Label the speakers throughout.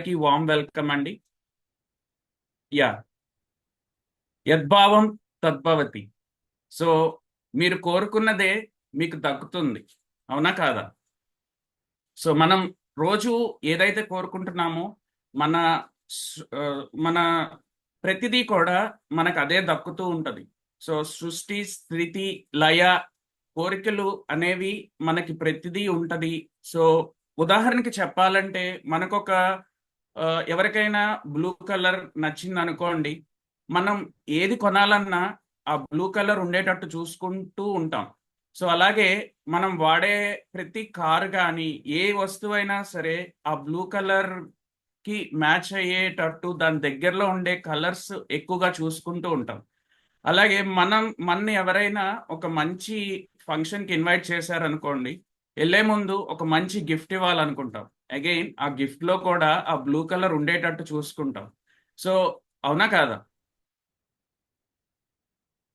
Speaker 1: కి warm welcome అండి. Yeah, యద్భావం తద్భవతి. సో మీరు కోరుకున్నదే మీకు దక్కుతుంది, అవునా కాదా? సో మనం రోజు ఏదైతే కోరుకుంటున్నామో మన మన ప్రతిదీ కూడా మనకు అదే దక్కుతూ ఉంటది. సో సృష్టి, స్థితి, లయ, కోరికలు అనేవి మనకి ప్రతిదీ ఉంటది. సో ఉదాహరణకి చెప్పాలంటే మనకొక ఎవరికైనా బ్లూ కలర్ నచ్చింది అనుకోండి, మనం ఏది కొనాలన్నా ఆ బ్లూ కలర్ ఉండేటట్టు చూసుకుంటూ ఉంటాం. సో అలాగే మనం వాడే ప్రతి కార్ కానీ ఏ వస్తువైనా సరే ఆ బ్లూ కలర్ కి మ్యాచ్ అయ్యేటట్టు దాని దగ్గరలో ఉండే కలర్స్ ఎక్కువగా చూసుకుంటూ ఉంటాం. అలాగే మనని ఎవరైనా ఒక మంచి ఫంక్షన్కి ఇన్వైట్ చేశారనుకోండి, వెళ్ళే ముందు ఒక మంచి గిఫ్ట్ ఇవ్వాలనుకుంటాం. అగైన్ ఆ గిఫ్ట్ లో కూడా ఆ బ్లూ కలర్ ఉండేటట్టు చూసుకుంటాం. సో అవునా కాదా?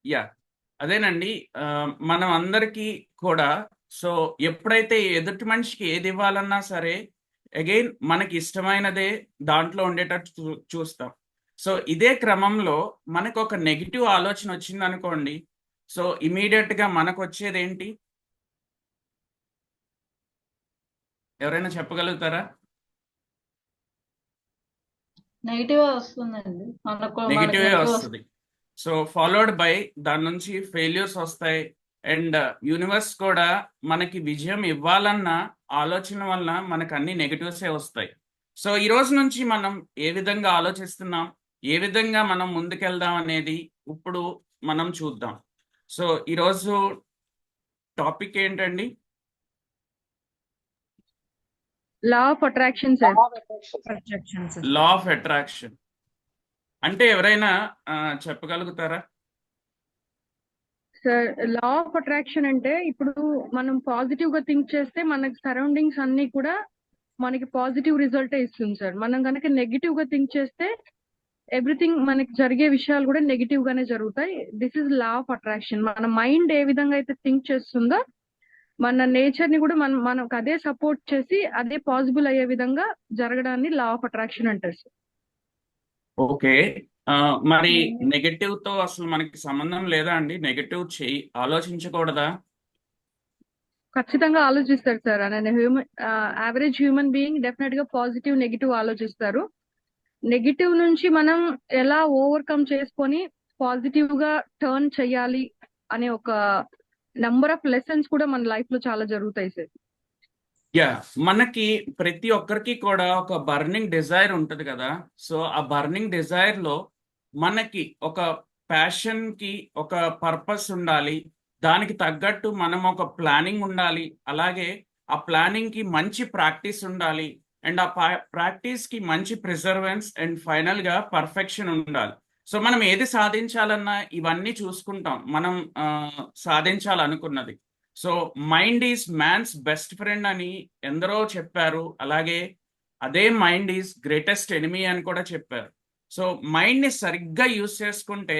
Speaker 1: యా, అదేనండి. మనం అందరికీ కూడా సో ఎప్పుడైతే ఎదుటి మనిషికి ఏది ఇవ్వాలన్నా సరే అగైన్ మనకి ఇష్టమైనదే దాంట్లో ఉండేటట్టు చూస్తాం. సో ఇదే క్రమంలో మనకు ఒక నెగిటివ్ ఆలోచన వచ్చింది అనుకోండి, సో ఇమీడియట్ గా మనకు వచ్చేది ఏంటి? ఎవరైనా చెప్పగలుగుతారా?
Speaker 2: నెగిటివ్ వస్తుందండి. మనకి
Speaker 1: నెగిటివే
Speaker 2: నెగిటివ్
Speaker 1: వస్తుంది. సో ఫాలోడ్ బై దాని నుంచి ఫెయిల్యూర్స్ వస్తాయి. అండ్ యూనివర్స్ కూడా మనకి విజయం ఇవ్వాలన్న ఆలోచన వలన మనకు అన్ని నెగిటివ్సే వస్తాయి. సో ఈ రోజు నుంచి మనం ఏ విధంగా ఆలోచిస్తున్నాం, ఏ విధంగా మనం ముందుకెళ్దాం అనేది ఇప్పుడు మనం చూద్దాం. సో ఈరోజు టాపిక్ ఏంటండి?
Speaker 3: లా of attraction sir.
Speaker 1: Law of attraction అంటే ఎవరైనా చెప్పగలుగుతారా?
Speaker 3: సార్, లా ఆఫ్ అట్రాక్షన్ అంటే ఇప్పుడు మనం పాజిటివ్ గా థింక్ చేస్తే మనకి సరౌండింగ్స్ అన్ని కూడా మనకి పాజిటివ్ రిజల్ట్ ఇస్తుంది సార్. మనం కనుక నెగిటివ్ గా థింక్ చేస్తే ఎవ్రీథింగ్ మనకి జరిగే విషయాలు కూడా నెగిటివ్ గానే జరుగుతాయి. This is law of attraction. మన మైండ్ ఏ విధంగా అయితే థింక్ చేస్తుందో మన నేచర్ ని కూడా మనకు అదే సపోర్ట్ చేసి అదే పాసిబుల్ అయ్యే విధంగా జరగడాన్ని లా ఆఫ్ అట్రాక్షన్ అంటారు సార్.
Speaker 1: ఓకే. మరి నెగటివ్ తో అసలు మనకి సంబంధం లేదా అండి? నెగటివ్ ఆలోచించకూడదా?
Speaker 3: ఖచ్చితంగా ఆలోచిస్తారు సార్. అనే human average human being definite గా పాజిటివ్ నెగిటివ్ ఆలోచిస్తారు. నెగిటివ్ నుంచి మనం ఎలా ఓవర్కమ్ చేసుకొని పాజిటివ్ గా టర్న్ చేయాలి అనే ఒక నంబర్ ఆఫ్ లెసన్స్ కూడా మన లైఫ్ లో చాలా జరుగుతాయి సార్.
Speaker 1: యా, మనకి ప్రతి ఒక్కరికి కూడా ఒక బర్నింగ్ డిజైర్ ఉంటది కదా. సో ఆ బర్నింగ్ డిజైర్ లో మనకి ఒక ప్యాషన్ కి ఒక పర్పస్ ఉండాలి. దానికి తగ్గట్టు మనం ఒక ప్లానింగ్ ఉండాలి. అలాగే ఆ ప్లానింగ్ కి మంచి ప్రాక్టీస్ ఉండాలి. అండ్ ఆ ప్రాక్టీస్ కి మంచి ప్రిజర్వెన్స్ అండ్ ఫైనల్ గా పర్ఫెక్షన్ ఉండాలి. సో మనం ఏది సాధించాలన్నా ఇవన్నీ చూసుకుంటాం మనం సాధించాలనుకున్నది. So mind is man's best friend అని ఎందరో చెప్పారు. అలాగే అదే మైండ్ ఈజ్ గ్రేటెస్ట్ ఎనిమీ అని కూడా చెప్పారు. సో మైండ్ ని సరిగ్గా యూజ్ చేసుకుంటే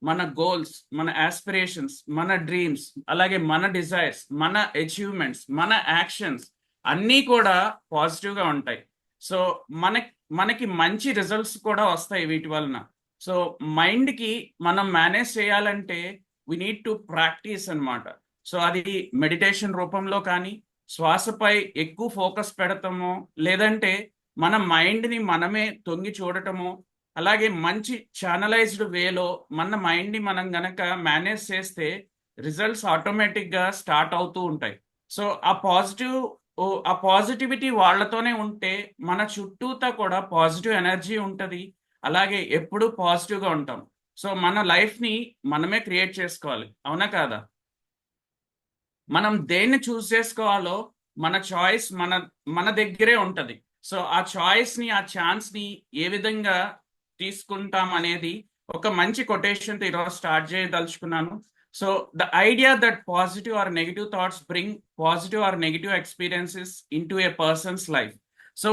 Speaker 1: మన గోల్స్, మన ఆస్పిరేషన్స్, మన డ్రీమ్స్, అలాగే మన డిజైర్స్, మన అచీవ్మెంట్స్, మన యాక్షన్స్ అన్నీ కూడా పాజిటివ్గా ఉంటాయి. సో మన మనకి మంచి రిజల్ట్స్ కూడా వస్తాయి వీటి వలన. సో మైండ్కి మనం మేనేజ్ చేయాలంటే వి నీడ్ టు ప్రాక్టీస్ అన్నమాట. సో అది మెడిటేషన్ రూపంలో కానీ, శ్వాసపై ఎక్కువ ఫోకస్ పెడతామో, లేదంటే మన మైండ్ని మనమే తొంగి చూడటమో, అలాగే మంచి ఛానలైజ్డ్ వేలో మన మైండ్ని మనం గనక మేనేజ్ చేస్తే రిజల్ట్స్ ఆటోమేటిక్గా స్టార్ట్ అవుతూ ఉంటాయి. సో ఆ పాజిటివిటీ వాళ్ళతోనే ఉంటే మన చుట్టూతా కూడా పాజిటివ్ ఎనర్జీ ఉంటుంది. అలాగే ఎప్పుడూ పాజిటివ్గా ఉంటాం. సో మన లైఫ్ని మనమే క్రియేట్ చేసుకోవాలి, అవునా కాదా? మనం దేన్ని చూస్ చేసుకోవాలో మన చాయిస్ మన దగ్గరే ఉంటది. సో ఆ చాయిస్ ని, ఆ ఛాన్స్ ని ఏ విధంగా తీసుకుంటాం అనేది ఒక మంచి కొటేషన్ తో ఈరోజు స్టార్ట్ చేయదలుచుకున్నాను. So the idea that positive or negative thoughts bring positive or negative experiences into a person's life. So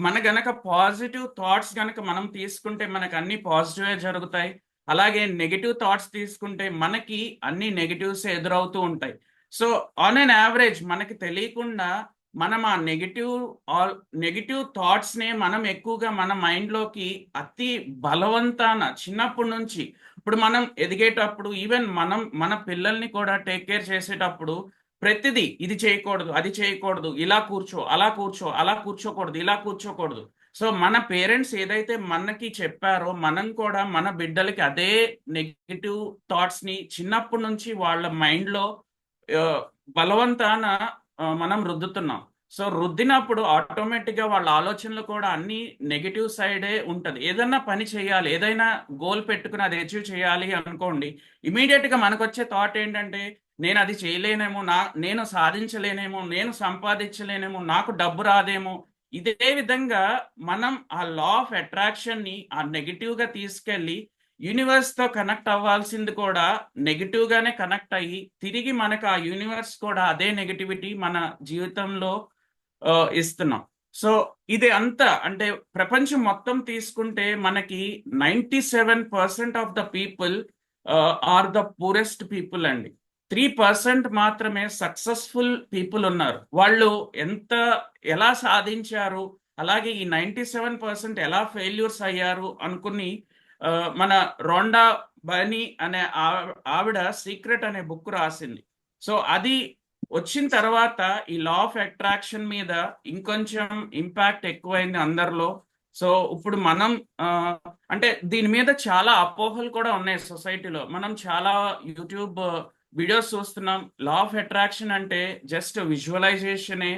Speaker 1: మన గనక పాజిటివ్ థాట్స్ గనక మనం తీసుకుంటే మనకు అన్ని పాజిటివే జరుగుతాయి. అలాగే నెగిటివ్ థాట్స్ తీసుకుంటే మనకి అన్ని నెగిటివ్స్ ఎదురవుతూ ఉంటాయి. సో ఆన్ అన్ యావరేజ్ మనకి తెలియకుండా మనం ఆ నెగిటివ్ థాట్స్నే మనం ఎక్కువగా మన మైండ్లోకి అతి బలవంతాన చిన్నప్పటి నుంచి ఇప్పుడు మనం ఎదిగేటప్పుడు ఈవెన్ మనం మన పిల్లల్ని కూడా టేక్ కేర్ చేసేటప్పుడు ప్రతిదీ ఇది చేయకూడదు అది చేయకూడదు ఇలా కూర్చో అలా కూర్చోకూడదు ఇలా కూర్చోకూడదు. సో మన పేరెంట్స్ ఏదైతే మనకి చెప్పారో మనం కూడా మన బిడ్డలకి అదే నెగిటివ్ థాట్స్ని చిన్నప్పటి నుంచి వాళ్ళ మైండ్లో బలవంతాన మనం రుద్దుతున్నాం. సో రుద్దినప్పుడు ఆటోమేటిక్గా వాళ్ళ ఆలోచనలు కూడా అన్ని నెగిటివ్ సైడే ఉంటుంది. ఏదైనా పని చేయాలి, ఏదైనా గోల్ పెట్టుకుని అది అచీవ్ చేయాలి అనుకోండి, ఇమీడియట్గా మనకు వచ్చే థాట్ ఏంటంటే నేను అది చేయలేనేమో, నేను సాధించలేనేమో, నేను సంపాదించలేనేమో, నాకు డబ్బు రాదేమో. ఇదే విధంగా మనం ఆ లా ఆఫ్ అట్రాక్షన్ని ఆ నెగిటివ్గా తీసుకెళ్ళి యూనివర్స్తో కనెక్ట్ అవ్వాల్సింది కూడా నెగిటివ్గానే కనెక్ట్ అయ్యి తిరిగి మనకు ఆ యూనివర్స్ కూడా అదే నెగిటివిటీ మన జీవితంలో ఇస్తున్నాం. సో ఇది అంతా అంటే ప్రపంచం మొత్తం తీసుకుంటే మనకి 97% of the people are the poorest people అండి. 3% మాత్రమే సక్సెస్ఫుల్ పీపుల్ ఉన్నారు. వాళ్ళు ఎలా సాధించారు, అలాగే ఈ 97% ఎలా ఫెయిల్యూర్స్ అయ్యారు అనుకుని మన రోండా బర్నీ అనే ఆవిడ సీక్రెట్ అనే బుక్ రాసింది. సో అది వచ్చిన తర్వాత ఈ లా ఆఫ్ అట్రాక్షన్ మీద ఇంకొంచెం ఇంపాక్ట్ ఎక్కువైంది అందరిలో. సో ఇప్పుడు మనం అంటే దీని మీద చాలా అపోహలు కూడా ఉన్నాయి సొసైటీలో. మనం చాలా యూట్యూబ్ వీడియోస్ చూస్తున్నాం. లా ఆఫ్ అట్రాక్షన్ అంటే జస్ట్ విజువలైజేషనే.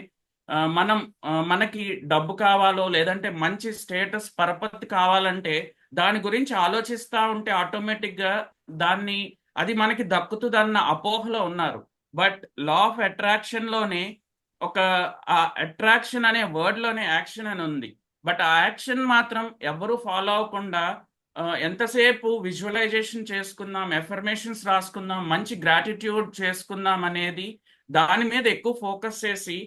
Speaker 1: మనకి డబ్బు కావాలో లేదంటే మంచి స్టేటస్ పరపతి కావాలంటే దాని గురించి ఆలోచిస్తూ ఉంటే ఆటోమేటిక్గా అది మనకి దక్కుతుందన్న అపోహలో ఉన్నారు. బట్ లా ఆఫ్ అట్రాక్షన్లోనే ఆ అట్రాక్షన్ అనే వర్డ్లోనే యాక్షన్ అని ఉంది. బట్ ఆ యాక్షన్ మాత్రం ఎవరు ఫాలో అవ్వకుండా ఎంతసేపు విజువలైజేషన్ చేసుకుందాం, ఎఫర్మేషన్స్ రాసుకుందాం, మంచి గ్రాటిట్యూడ్ చేసుకుందాం అనేది దాని మీద ఎక్కువ ఫోకస్ చేసి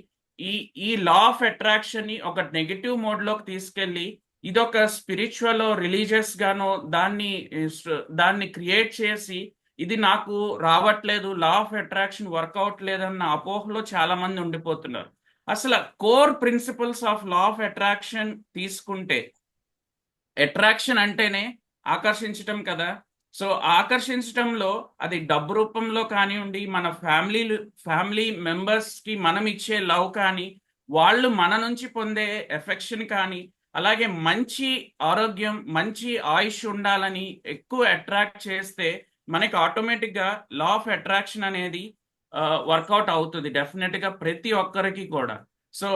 Speaker 1: ఈ లా ఆఫ్ అట్రాక్షన్ ని ఒక నెగిటివ్ మోడ్లోకి తీసుకెళ్ళి ఇదొక స్పిరిచువల్ రిలీజియస్ గానో దాన్ని క్రియేట్ చేసి ఇది నాకు రావట్లేదు, లా ఆఫ్ అట్రాక్షన్ వర్క్ అవ్వట్లేదన్న అపోహలో చాలా మంది ఉండిపోతున్నారు. అసలు core principles of law of attraction తీసుకుంటే అట్రాక్షన్ అంటేనే ఆకర్షించటం కదా. సో ఆకర్షించటంలో అది డబ్బు రూపంలో కానివ్వండి, మన ఫ్యామిలీ మెంబర్స్కి మనం ఇచ్చే లవ్ కానీ, వాళ్ళు మన నుంచి పొందే ఎఫెక్షన్ కానీ, అలాగే మంచి ఆరోగ్యం మంచి ఆయుష్ ఉండాలని ఎక్కువ అట్రాక్ట్ చేస్తే మనకి ఆటోమేటిక్గా లా ఆఫ్ అట్రాక్షన్ అనేది వర్కౌట్ అవుతుంది డెఫినెట్గా ప్రతి ఒక్కరికి కూడా. సో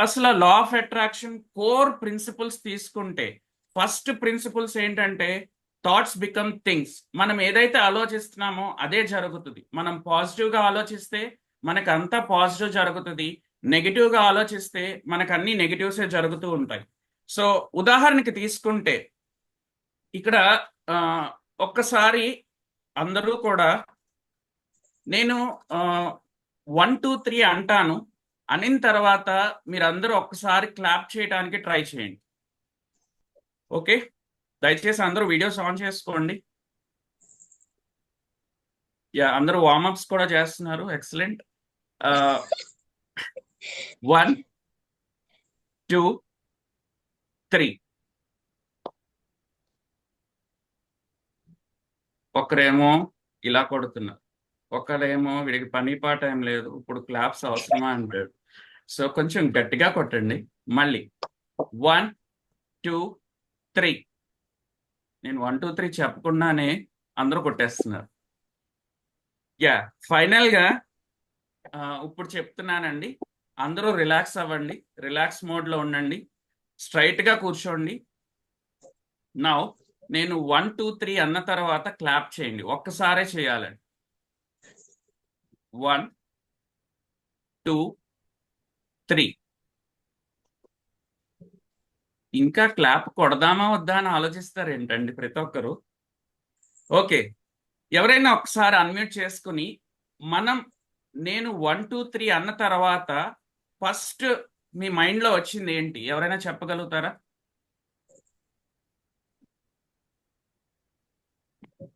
Speaker 1: అసలు law of attraction core principles తీసుకుంటే ఫస్ట్ ప్రిన్సిపల్స్ ఏంటంటే థాట్స్ బికమ్ థింగ్స్. మనం ఏదైతే ఆలోచిస్తున్నామో అదే జరుగుతుంది. మనం పాజిటివ్గా ఆలోచిస్తే మనకు అంతా పాజిటివ్ జరుగుతుంది, నెగిటివ్గా ఆలోచిస్తే మనకు అన్ని నెగిటివ్సే జరుగుతూ ఉంటాయి. సో ఉదాహరణకి తీసుకుంటే ఇక్కడ ఒక్కసారి అందరూ కూడా నేను 1 2 3 అంటాను, అనిన తర్వాత మీరందరూ ఒక్కసారి క్లాప్ చేయడానికి ట్రై చేయండి. ఓకే, దయచేసి అందరూ వీడియోస్ ఆన్ చేసుకోండి. అందరూ వార్మప్స్ కూడా చేస్తున్నారు, ఎక్సలెంట్. 1 2 3. ఒకరేమో ఇలా కొడుతున్నారు, ఒకరేమో వీడికి పని పాట ఏం లేదు, ఇప్పుడు క్లాప్స్ అవసరమా అంటాడు. సో కొంచెం గట్టిగా కొట్టండి. మళ్ళీ 1 2 3. నేను 1 2 3 చెప్పకుండానే అందరూ కొట్టేస్తున్నారు. ఫైనల్గా ఇప్పుడు చెప్తున్నానండి, అందరూ రిలాక్స్ అవ్వండి, రిలాక్స్ మోడ్లో ఉండండి, స్ట్రైట్గా కూర్చోండి. నౌ నేను 1 2 3 అన్న తర్వాత క్లాప్ చేయండి, ఒక్కసారే చేయాలండి. 1 2 3. ఇంకా క్లాప్ కొడదామా వద్దా అని ఆలోచిస్తారు ఏంటండి ప్రతి ఒక్కరు? ఓకే, ఎవరైనా ఒకసారి అన్మ్యూట్ చేసుకుని నేను 1 2 3 అన్న తర్వాత ఫస్ట్ మీ మైండ్లో వచ్చింది ఏంటి ఎవరైనా చెప్పగలుగుతారా?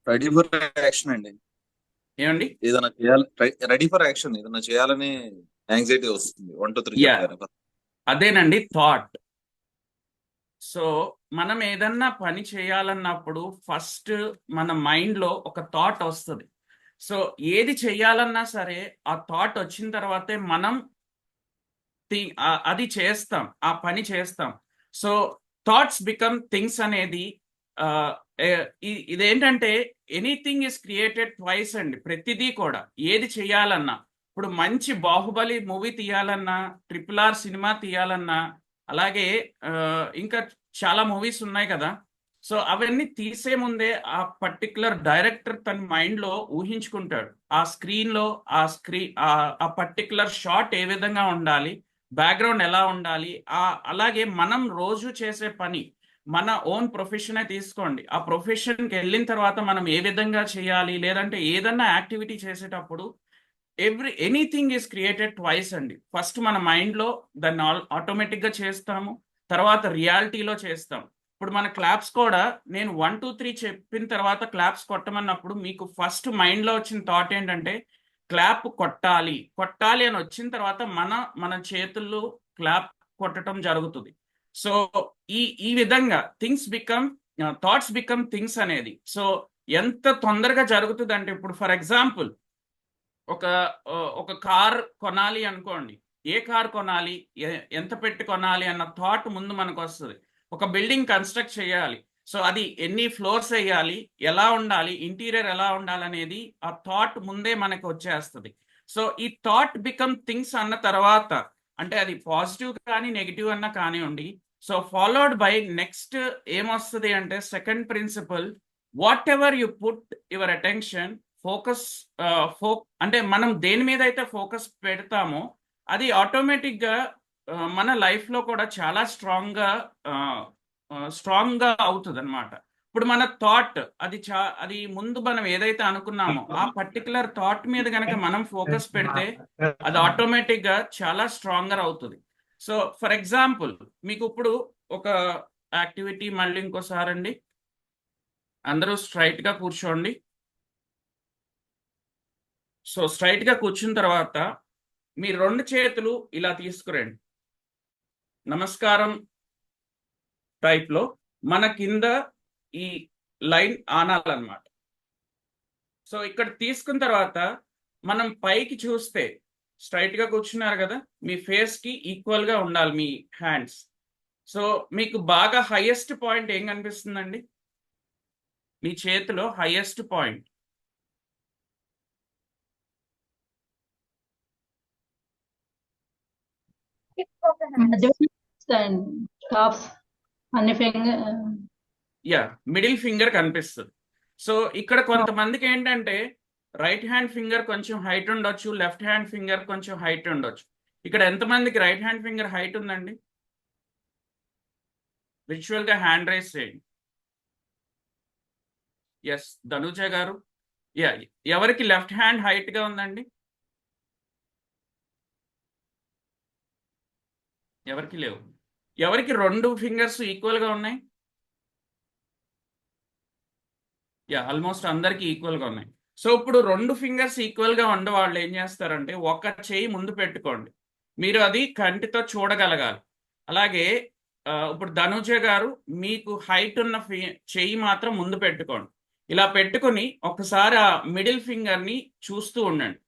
Speaker 4: రెడీ ఫర్ యాక్షన్ అండి.
Speaker 1: ఏమండి?
Speaker 4: ఏదైనా చేయాలి, రెడీ ఫర్ యాక్షన్, ఏదైనా చేయాలని యాంగ్జైటీ వస్తుంది. 1 2 3
Speaker 1: యా
Speaker 4: చెప్పలేను.
Speaker 1: అదేనండి థాట్. సో మనం ఏదన్నా పని చేయాలన్నప్పుడు ఫస్ట్ మన మైండ్ లో ఒక థాట్ వస్తుంది. సో ఏది చేయాలన్నా సరే ఆ థాట్ వచ్చిన తర్వాతే మనం అది చేస్తాం, ఆ పని చేస్తాం. సో థాట్స్ బికమ్ థింగ్స్ అనేది ఆ, ఇదేంటంటే ఎనీథింగ్ ఇస్ క్రియేటెడ్ ట్వైస్ అండి. ప్రతిదీ కూడా ఏది చేయాలన్నా, ఇప్పుడు మంచి బాహుబలి మూవీ తీయాలన్నా, RRR సినిమా తీయాలన్నా, అలాగే ఇంకా చాలా మూవీస్ ఉన్నాయి కదా. సో అవన్నీ తీసే ముందే ఆ పర్టికులర్ డైరెక్టర్ తన మైండ్ లో ఊహించుకుంటాడు ఆ స్క్రీన్ లో ఆ పర్టికులర్ షాట్ ఏ విధంగా ఉండాలి, బ్యాక్గ్రౌండ్ ఎలా ఉండాలి. అలాగే మనం రోజు చేసే పని, మన ఓన్ ప్రొఫెషనే తీసుకోండి. ఆ ప్రొఫెషన్కి వెళ్ళిన తర్వాత మనం ఏ విధంగా చేయాలి, లేదంటే ఏదన్నా యాక్టివిటీ చేసేటప్పుడు ఎనీథింగ్ ఈస్ క్రియేటెడ్ ట్వైస్ అండి. ఫస్ట్ మన మైండ్లో దాన్ని ఆటోమేటిక్గా చేస్తాము, తర్వాత రియాలిటీలో చేస్తాం. ఇప్పుడు మన క్లాప్స్ కూడా నేను 1 2 3 చెప్పిన తర్వాత క్లాప్స్ కొట్టమన్నప్పుడు మీకు ఫస్ట్ మైండ్లో వచ్చిన థాట్ ఏంటంటే క్లాప్ కొట్టాలి కొట్టాలి అని వచ్చిన తర్వాత మన చేతుల్లో క్లాప్ కొట్టడం జరుగుతుంది. సో ఈ విధంగా థాట్స్ బికమ్ థింగ్స్ అనేది. సో ఎంత తొందరగా జరుగుతుంది అంటే, ఇప్పుడు ఫర్ ఎగ్జాంపుల్ ఒక కార్ కొనాలి అనుకోండి. ఏ కార్ కొనాలి, ఎంత పెట్టి కొనాలి అన్న థాట్ ముందు మనకు వస్తుంది. ఒక బిల్డింగ్ కన్స్ట్రక్ట్ చేయాలి, సో అది ఎన్ని ఫ్లోర్స్ వేయాలి, ఎలా ఉండాలి, ఇంటీరియర్ ఎలా ఉండాలి అనేది ఆ థాట్ ముందే మనకు వచ్చేస్తుంది. సో ఈ థాట్ బికమ్ థింగ్స్ అన్న తర్వాత, అంటే అది పాజిటివ్ కానీ నెగిటివ్ అన్నా కానివ్వండి, సో ఫాలోడ్ బై నెక్స్ట్ ఏమొస్తుంది అంటే second principal, what ever you put your attention, focus అంటే మనం దేని మీద అయితే ఫోకస్ పెడతామో అది ఆటోమేటిక్గా మన లైఫ్లో కూడా చాలా స్ట్రాంగ్గా అవుతుంది అనమాట. ఇప్పుడు మన థాట్ అది ముందు మనం ఏదైతే అనుకున్నామో ఆ పర్టికులర్ థాట్ మీద కనుక మనం ఫోకస్ పెడితే అది ఆటోమేటిక్గా చాలా స్ట్రాంగర్ అవుతుంది. సో ఫర్ ఎగ్జాంపుల్ మీకు ఇప్పుడు ఒక యాక్టివిటీ మళ్ళీ ఇంకోసారి అండి, అందరూ స్ట్రైట్గా కూర్చోండి. సో స్ట్రైట్గా కూర్చున్న తర్వాత మీ 2 చేతులు ఇలా తీసుకురండి, నమస్కారం టైప్లో. మన కింద ఈ లైన్ ఆనాలన్నమాట. సో ఇక్కడ తీసుకున్న తర్వాత మనం పైకి చూస్తే, స్ట్రైట్గా కూర్చున్నారు కదా, మీ ఫేస్కి ఈక్వల్గా ఉండాలి మీ హ్యాండ్స్. సో మీకు బాగా హైయెస్ట్ పాయింట్ ఏం కనిపిస్తుందండి మీ చేతిలో? హైయెస్ట్ పాయింట్
Speaker 2: టాప్స్ అన్ని ఫింగర్
Speaker 1: మిడిల్ ఫింగర్ కనిపిస్తుంది. సో ఇక్కడ కొంతమందికి ఏంటంటే రైట్ హ్యాండ్ ఫింగర్ కొంచెం హైట్ ఉండొచ్చు, లెఫ్ట్ హ్యాండ్ ఫింగర్ కొంచెం హైట్ ఉండొచ్చు. ఇక్కడ ఎంతమందికి రైట్ హ్యాండ్ ఫింగర్ హైట్ ఉందండి? విజువల్గా హ్యాండ్ రైజ్ చేయండి. ఎస్, ధనుజ గారు. ఎవరికి లెఫ్ట్ హ్యాండ్ హైట్గా ఉందండి? ఎవరికి లేవు. ఎవరికి 2 ఫింగర్స్ ఈక్వల్గా ఉన్నాయి? ఆల్మోస్ట్ అందరికి ఈక్వల్గా ఉన్నాయి. సో ఇప్పుడు 2 ఫింగర్స్ ఈక్వల్గా ఉండే వాళ్ళు ఏం చేస్తారంటే, ఒక చేయి ముందు పెట్టుకోండి, మీరు అది కంటితో చూడగలగాలి. అలాగే ఇప్పుడు ధనుజ గారు మీకు హైట్ ఉన్న చెయ్యి మాత్రం ముందు పెట్టుకోండి. ఇలా పెట్టుకుని ఒకసారి ఆ మిడిల్ ఫింగర్ని చూస్తూ ఉండండి.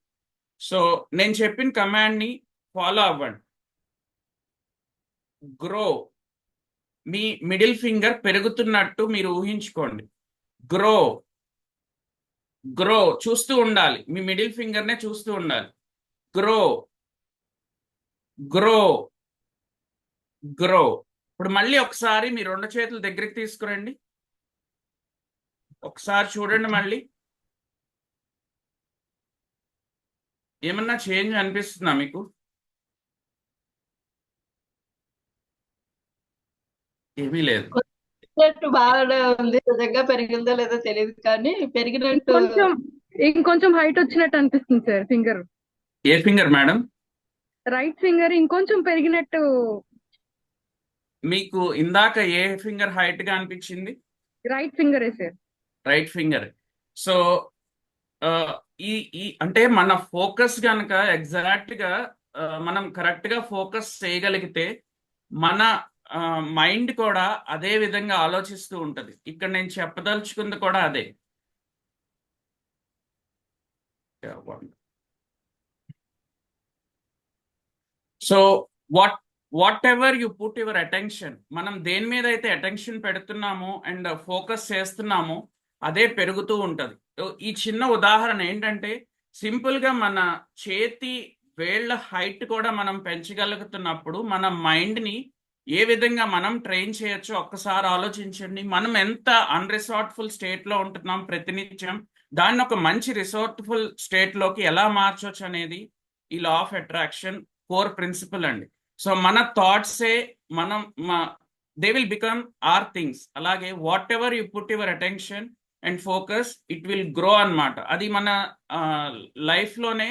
Speaker 1: సో నేను చెప్పిన కమాండ్ని ఫాలో అవ్వండి. గ్రో, మీ మిడిల్ ఫింగర్ పెరుగుతున్నట్టు మీరు ఊహించుకోండి. గ్రో గ్రో చూస్తూ ఉండాలి, మీ మిడిల్ ఫింగర్నే చూస్తూ ఉండాలి. Grow grow grow. ఇప్పుడు మళ్ళీ ఒకసారి మీ 2 చేతులు దగ్గరికి తీసుకురండి, ఒకసారి చూడండి. మళ్ళీ ఏమన్నా చేంజ్ అనిపిస్తుందా మీకు? ఏమీ లేదు.
Speaker 2: బాగానే ఉంది, నిజంగా పెరిగిందో లేదో తెలియదు కానీ పెరిగినట్టు
Speaker 3: ఇంకొంచెం హైట్ వచ్చినట్టు అనిపిస్తుంది సార్ ఫింగర్.
Speaker 1: ఏ ఫింగర్ మేడం?
Speaker 3: రైట్ ఫింగర్ ఇంకొంచెం పెరిగినట్టు.
Speaker 1: మీకు ఇందాక ఏ ఫింగర్ హైట్ గా అనిపించింది?
Speaker 3: రైట్ ఫింగరే సార్.
Speaker 1: Right finger. సో ఈ అంటే మన ఫోకస్ కనుక ఎగ్జాక్ట్ గా మనం కరెక్ట్ గా ఫోకస్ చేయగలిగితే మన మైండ్ కూడా అదే విధంగా ఆలోచిస్తూ ఉంటది. ఇక్కడ నేను చెప్పదలుచుకుంది కూడా అదే. So what ever you put your attention, మనం దేని మీద అయితే అటెన్షన్ పెడుతున్నామో అండ్ ఫోకస్ చేస్తున్నామో అదే పెరుగుతూ ఉంటది. ఈ చిన్న ఉదాహరణ ఏంటంటే, సింపుల్ గా మన చేతి వేళ్ళ హైట్ కూడా మనం పెంచగలుగుతున్నప్పుడు మన మైండ్ ని ఏ విధంగా మనం ట్రైన్ చేయొచ్చో ఒక్కసారి ఆలోచించండి. మనం ఎంత అన్రిసార్ట్ఫుల్ స్టేట్ లో ఉంటున్నాం ప్రతినిత్యం, దాన్ని ఒక మంచి రిసార్ట్ఫుల్ స్టేట్ లోకి ఎలా మార్చొచ్చు అనేది ఈ law of attraction core principle అండి. సో మన థాట్సే మనం they will become our things. అలాగే whatever you put your attention and focus, it will grow అన్నమాట. అది మన లైఫ్ లోనే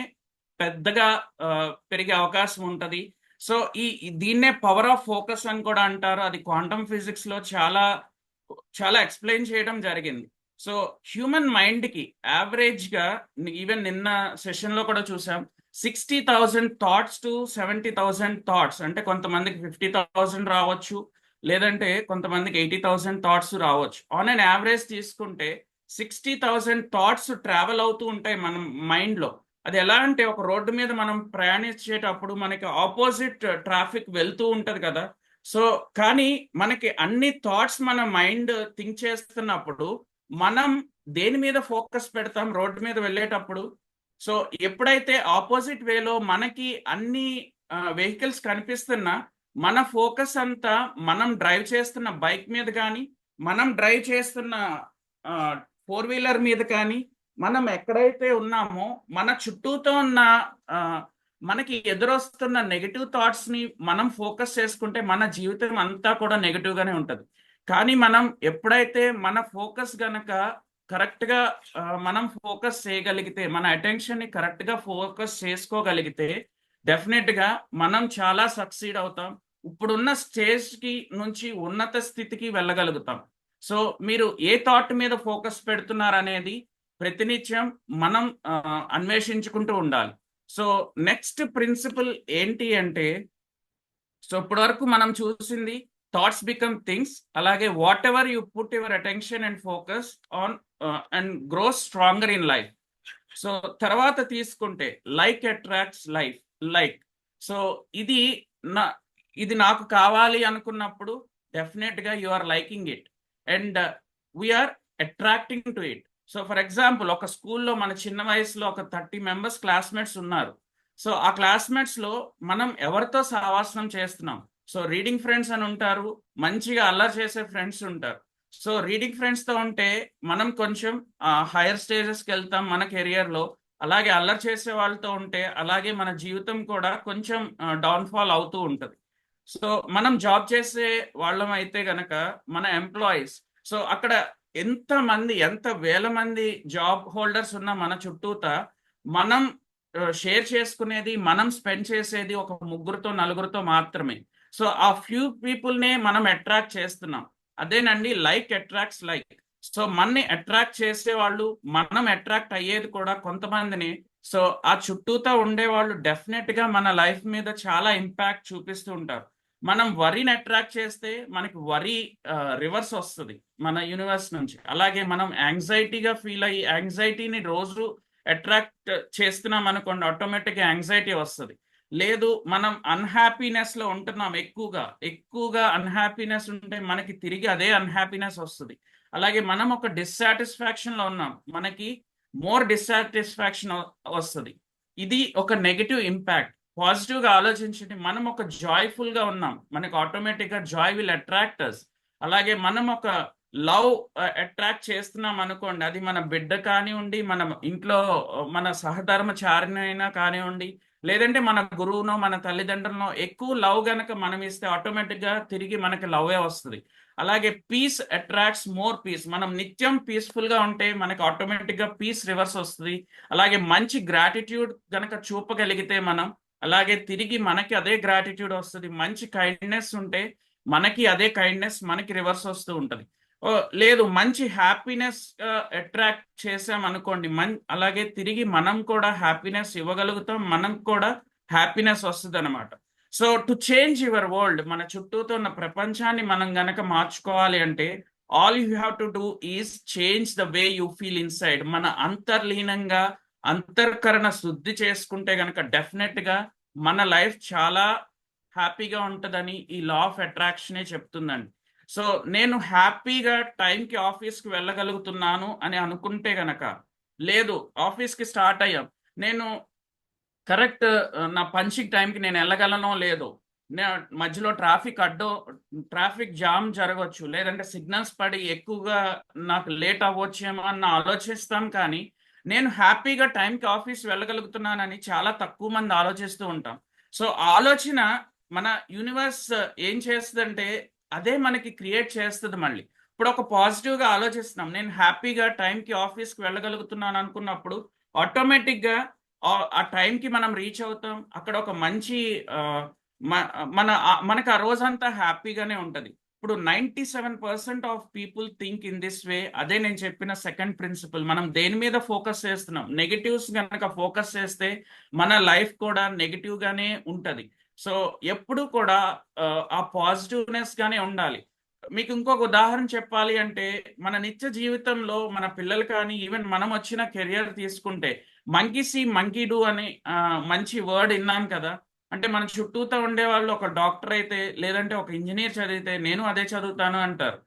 Speaker 1: పెద్దగా పెరిగే అవకాశం ఉంటది. సో దీన్నే పవర్ ఆఫ్ ఫోకస్ అని కూడా అంటారు. అది క్వాంటమ్ ఫిజిక్స్ లో చాలా చాలా ఎక్స్ప్లెయిన్ చేయడం జరిగింది. సో హ్యూమన్ మైండ్ కి యావరేజ్ గా, ఈవెన్ నిన్న సెషన్ లో కూడా చూసాం, 60,000 థాట్స్ టు 70,000 థాట్స్. అంటే కొంతమందికి 50,000 రావచ్చు, లేదంటే కొంతమందికి 80,000 థాట్స్ రావచ్చు. ఆన్ అన్ యావరేజ్ తీసుకుంటే 60,000 థాట్స్ ట్రావెల్ అవుతూ ఉంటాయి మన మైండ్ లో. అది ఎలా అంటే, ఒక రోడ్డు మీద మనం ప్రయాణించేటప్పుడు మనకి ఆపోజిట్ ట్రాఫిక్ వెళ్తూ ఉంటది కదా. సో కానీ మనకి అన్ని థాట్స్ మన మైండ్ థింక్ చేస్తున్నప్పుడు మనం దేని మీద ఫోకస్ పెడతాం రోడ్డు మీద వెళ్ళేటప్పుడు? సో ఎప్పుడైతే ఆపోజిట్ వేలో మనకి అన్ని వెహికల్స్ కనిపిస్తున్నా, మన ఫోకస్ అంతా మనం డ్రైవ్ చేస్తున్న బైక్ మీద కానీ, మనం డ్రైవ్ చేస్తున్న 4-వీలర్ మీద కానీ, మనం ఎక్కడైతే ఉన్నామో మన చుట్టూతో ఉన్న మనకి ఎదురొస్తున్న నెగటివ్ థాట్స్ ని మనం ఫోకస్ చేసుకుంటే మన జీవితం అంతా కూడా నెగటివ్ గానే ఉంటది. కానీ మనం ఎప్పుడైతే మన ఫోకస్ గనక కరెక్ట్ గా మనం ఫోకస్ చేయగలిగితే, మన అటెన్షన్ ని కరెక్ట్ గా ఫోకస్ చేసుకోగలిగితే, డెఫినెట్ గా మనం చాలా సక్సీడ్ అవుతాం. ఇప్పుడున్న స్టేజ్ కి నుంచి ఉన్నత స్థితికి వెళ్ళగలుగుతాం. సో మీరు ఏ థాట్ మీద ఫోకస్ పెడుతున్నారు అనేది ప్రతినిత్యం మనం అన్వేషించుకుంటూ ఉండాలి. సో నెక్స్ట్ ప్రిన్సిపల్ ఏంటి అంటే, సో ఇప్పటి వరకు మనం చూసింది థాట్స్ బికమ్ థింగ్స్, అలాగే whatever you put your attention and focus on and grow stronger in life. So తర్వాత తీసుకుంటే లైక్ అట్రాక్ట్స్ లైక్. సో ఇది నాకు కావాలి అనుకున్నప్పుడు డెఫినెట్ గా you are liking it and we are attracting to it. So for example, ఒక స్కూల్లో మన చిన్న వయసులో ఒక 30 మెంబర్స్ క్లాస్మేట్స్ ఉన్నారు. సో ఆ క్లాస్మేట్స్ లో మనం ఎవరితో సహవాసనం చేస్తున్నాం? సో రీడింగ్ ఫ్రెండ్స్ అని ఉంటారు, మంచిగా అల్లరి చేసే ఫ్రెండ్స్ ఉంటారు. సో రీడింగ్ ఫ్రెండ్స్ తో ఉంటే మనం కొంచెం హైయర్ స్టేజెస్కి వెళ్తాం మన కెరియర్ లో. అలాగే అల్లరి చేసే వాళ్ళతో ఉంటే అలాగే మన జీవితం కూడా కొంచెం డౌన్ఫాల్ అవుతూ ఉంటది. సో మనం జాబ్ చేసే వాళ్ళం అయితే గనక మన ఎంప్లాయీస్, సో అక్కడ ఎంత వేల మంది జాబ్ హోల్డర్స్ ఉన్న మన చుట్టూత మనం షేర్ చేసుకునేది, మనం స్పెండ్ చేసేది ఒక 3-4 మాత్రమే. సో ఆ ఫ్యూ పీపుల్నే మనం అట్రాక్ట్ చేస్తున్నాం. అదేనండి లైక్ అట్రాక్ట్స్ లైక్. సో మనని అట్రాక్ట్ చేసే వాళ్ళు, మనం అట్రాక్ట్ అయ్యేది కూడా కొంతమందిని. సో ఆ చుట్టూతో ఉండేవాళ్ళు డెఫినెట్ గా మన లైఫ్ మీద చాలా ఇంపాక్ట్ చూపిస్తూ ఉంటారు. మనం వరిని అట్రాక్ట్ చేస్తే మనకి వరి రివర్స్ వస్తుంది మన యూనివర్స్ నుంచి. అలాగే మనం యాంగ్జైటీగా ఫీల్ అయ్యి యాంగ్జైటీని రోజు అట్రాక్ట్ చేస్తున్నాం అనుకోండి, ఆటోమేటిక్గా యాంగ్జైటీ వస్తుంది. లేదు మనం అన్హ్యాపీనెస్ లో ఉంటున్నాం, ఎక్కువగా అన్హ్యాపీనెస్ ఉంటే మనకి తిరిగి అదే అన్హ్యాపీనెస్ వస్తుంది. అలాగే మనం ఒక డిస్సాటిస్ఫాక్షన్ లో ఉన్నాం, మనకి మోర్ డిస్సాటిస్ఫాక్షన్ వస్తుంది. ఇది ఒక నెగటివ్ ఇంపాక్ట్. పాజిటివ్ గా ఆలోచించండి, మనం ఒక జాయ్ఫుల్ గా ఉన్నాం, మనకి ఆటోమేటిక్ గా జాయ్ విల్ అట్రాక్ట్ అస్. అలాగే మనం ఒక లవ్ అట్రాక్ట్ చేస్తున్నాం అనుకోండి, అది మన బిడ్డ కానివ్వండి, మన ఇంట్లో మన సహధర్మచారిని అయినా కానివ్వండి, లేదంటే మన గురువునో మన తల్లిదండ్రులనో ఎక్కువ లవ్ గనక మనం ఇస్తే ఆటోమేటిక్ గా తిరిగి మనకి లవ్వే వస్తుంది. అలాగే పీస్ అట్రాక్ట్స్ మోర్ పీస్. మనం నిత్యం పీస్ఫుల్ గా ఉంటే మనకి ఆటోమేటిక్ గా పీస్ రివర్స్ వస్తుంది. అలాగే మంచి గ్రాటిట్యూడ్ గనక చూపగలిగితే మనం, అలాగే తిరిగి మనకి అదే గ్రాటిట్యూడ్ వస్తుంది. మంచి కైండ్నెస్ ఉంటే మనకి అదే కైండ్నెస్ మనకి రివర్స్ వస్తూ ఉంటది. లేదు మంచి హ్యాపీనెస్ అట్రాక్ట్ చేసాం అనుకోండి, అలాగే తిరిగి మనం కూడా హ్యాపీనెస్ ఇవ్వగలుగుతాం, మనం కూడా హ్యాపీనెస్ వస్తుంది అనమాట. So to change your world, మన చుట్టూతో ఉన్న ప్రపంచాన్ని మనం గనక మార్చుకోవాలి అంటే all you have to do is change the way you feel inside. మన అంతర్లీనంగా అంతర్కరణ శుద్ధి చేసుకుంటే గనక డెఫినెట్ గా మన లైఫ్ చాలా హ్యాపీగా ఉంటుందని ఈ లా ఆఫ్ అట్రాక్షనే చెప్తుందండి. సో నేను హ్యాపీగా టైంకి ఆఫీస్కి వెళ్ళగలుగుతున్నాను అని అనుకుంటే గనక, లేదు ఆఫీస్కి స్టార్ట్ అయ్యాం, నేను కరెక్ట్ నా పంచింగ్ టైంకి నేను వెళ్ళగలనో లేదో, మధ్యలో ట్రాఫిక్ జామ్ జరగవచ్చు, లేదంటే సిగ్నల్స్ పడి ఎక్కువగా నాకు లేట్ అవ్వచ్చేమో అని ఆలోచిస్తాం. కానీ నేను హ్యాపీగా టైంకి ఆఫీస్ వెళ్ళగలుగుతున్నానని చాలా తక్కువ మంది ఆలోచిస్తూ ఉంటాం. సో ఆలోచన మన యూనివర్స్ ఏం చేస్తుందంటే అదే మనకి క్రియేట్ చేస్తుంది మళ్ళీ. ఇప్పుడు ఒక పాజిటివ్గా ఆలోచిస్తున్నాం, నేను హ్యాపీగా టైంకి ఆఫీస్కి వెళ్ళగలుగుతున్నాను అనుకున్నప్పుడు ఆటోమేటిక్గా ఆ టైంకి మనం రీచ్ అవుతాం. అక్కడ ఒక మంచి మనకు ఆ రోజంతా హ్యాపీగానే ఉంటుంది. ఇప్పుడు 97% of people think in this way. అదే నేను చెప్పిన సెకండ్ ప్రిన్సిపల్. మనం దేని మీద ఫోకస్ చేస్తున్నాం, నెగిటివ్స్ కనుక ఫోకస్ చేస్తే మన లైఫ్ కూడా నెగిటివ్ గానే ఉంటది. సో ఎప్పుడు కూడా ఆ పాజిటివ్నెస్ గానే ఉండాలి. మీకు ఇంకొక ఉదాహరణ చెప్పాలి అంటే మన నిత్య జీవితంలో మన పిల్లలు కానీ ఈవెన్ మనం వచ్చిన కెరియర్ తీసుకుంటే మంకీ సీ మంకీ డూ అని మంచి వర్డ్ విన్నాం కదా. అంటే మన చుట్టూతో ఉండే వాళ్ళు ఒక డాక్టర్ అయితే లేదంటే ఒక ఇంజనీర్ చదివితే నేను అదే చదువుతాను అంటారు.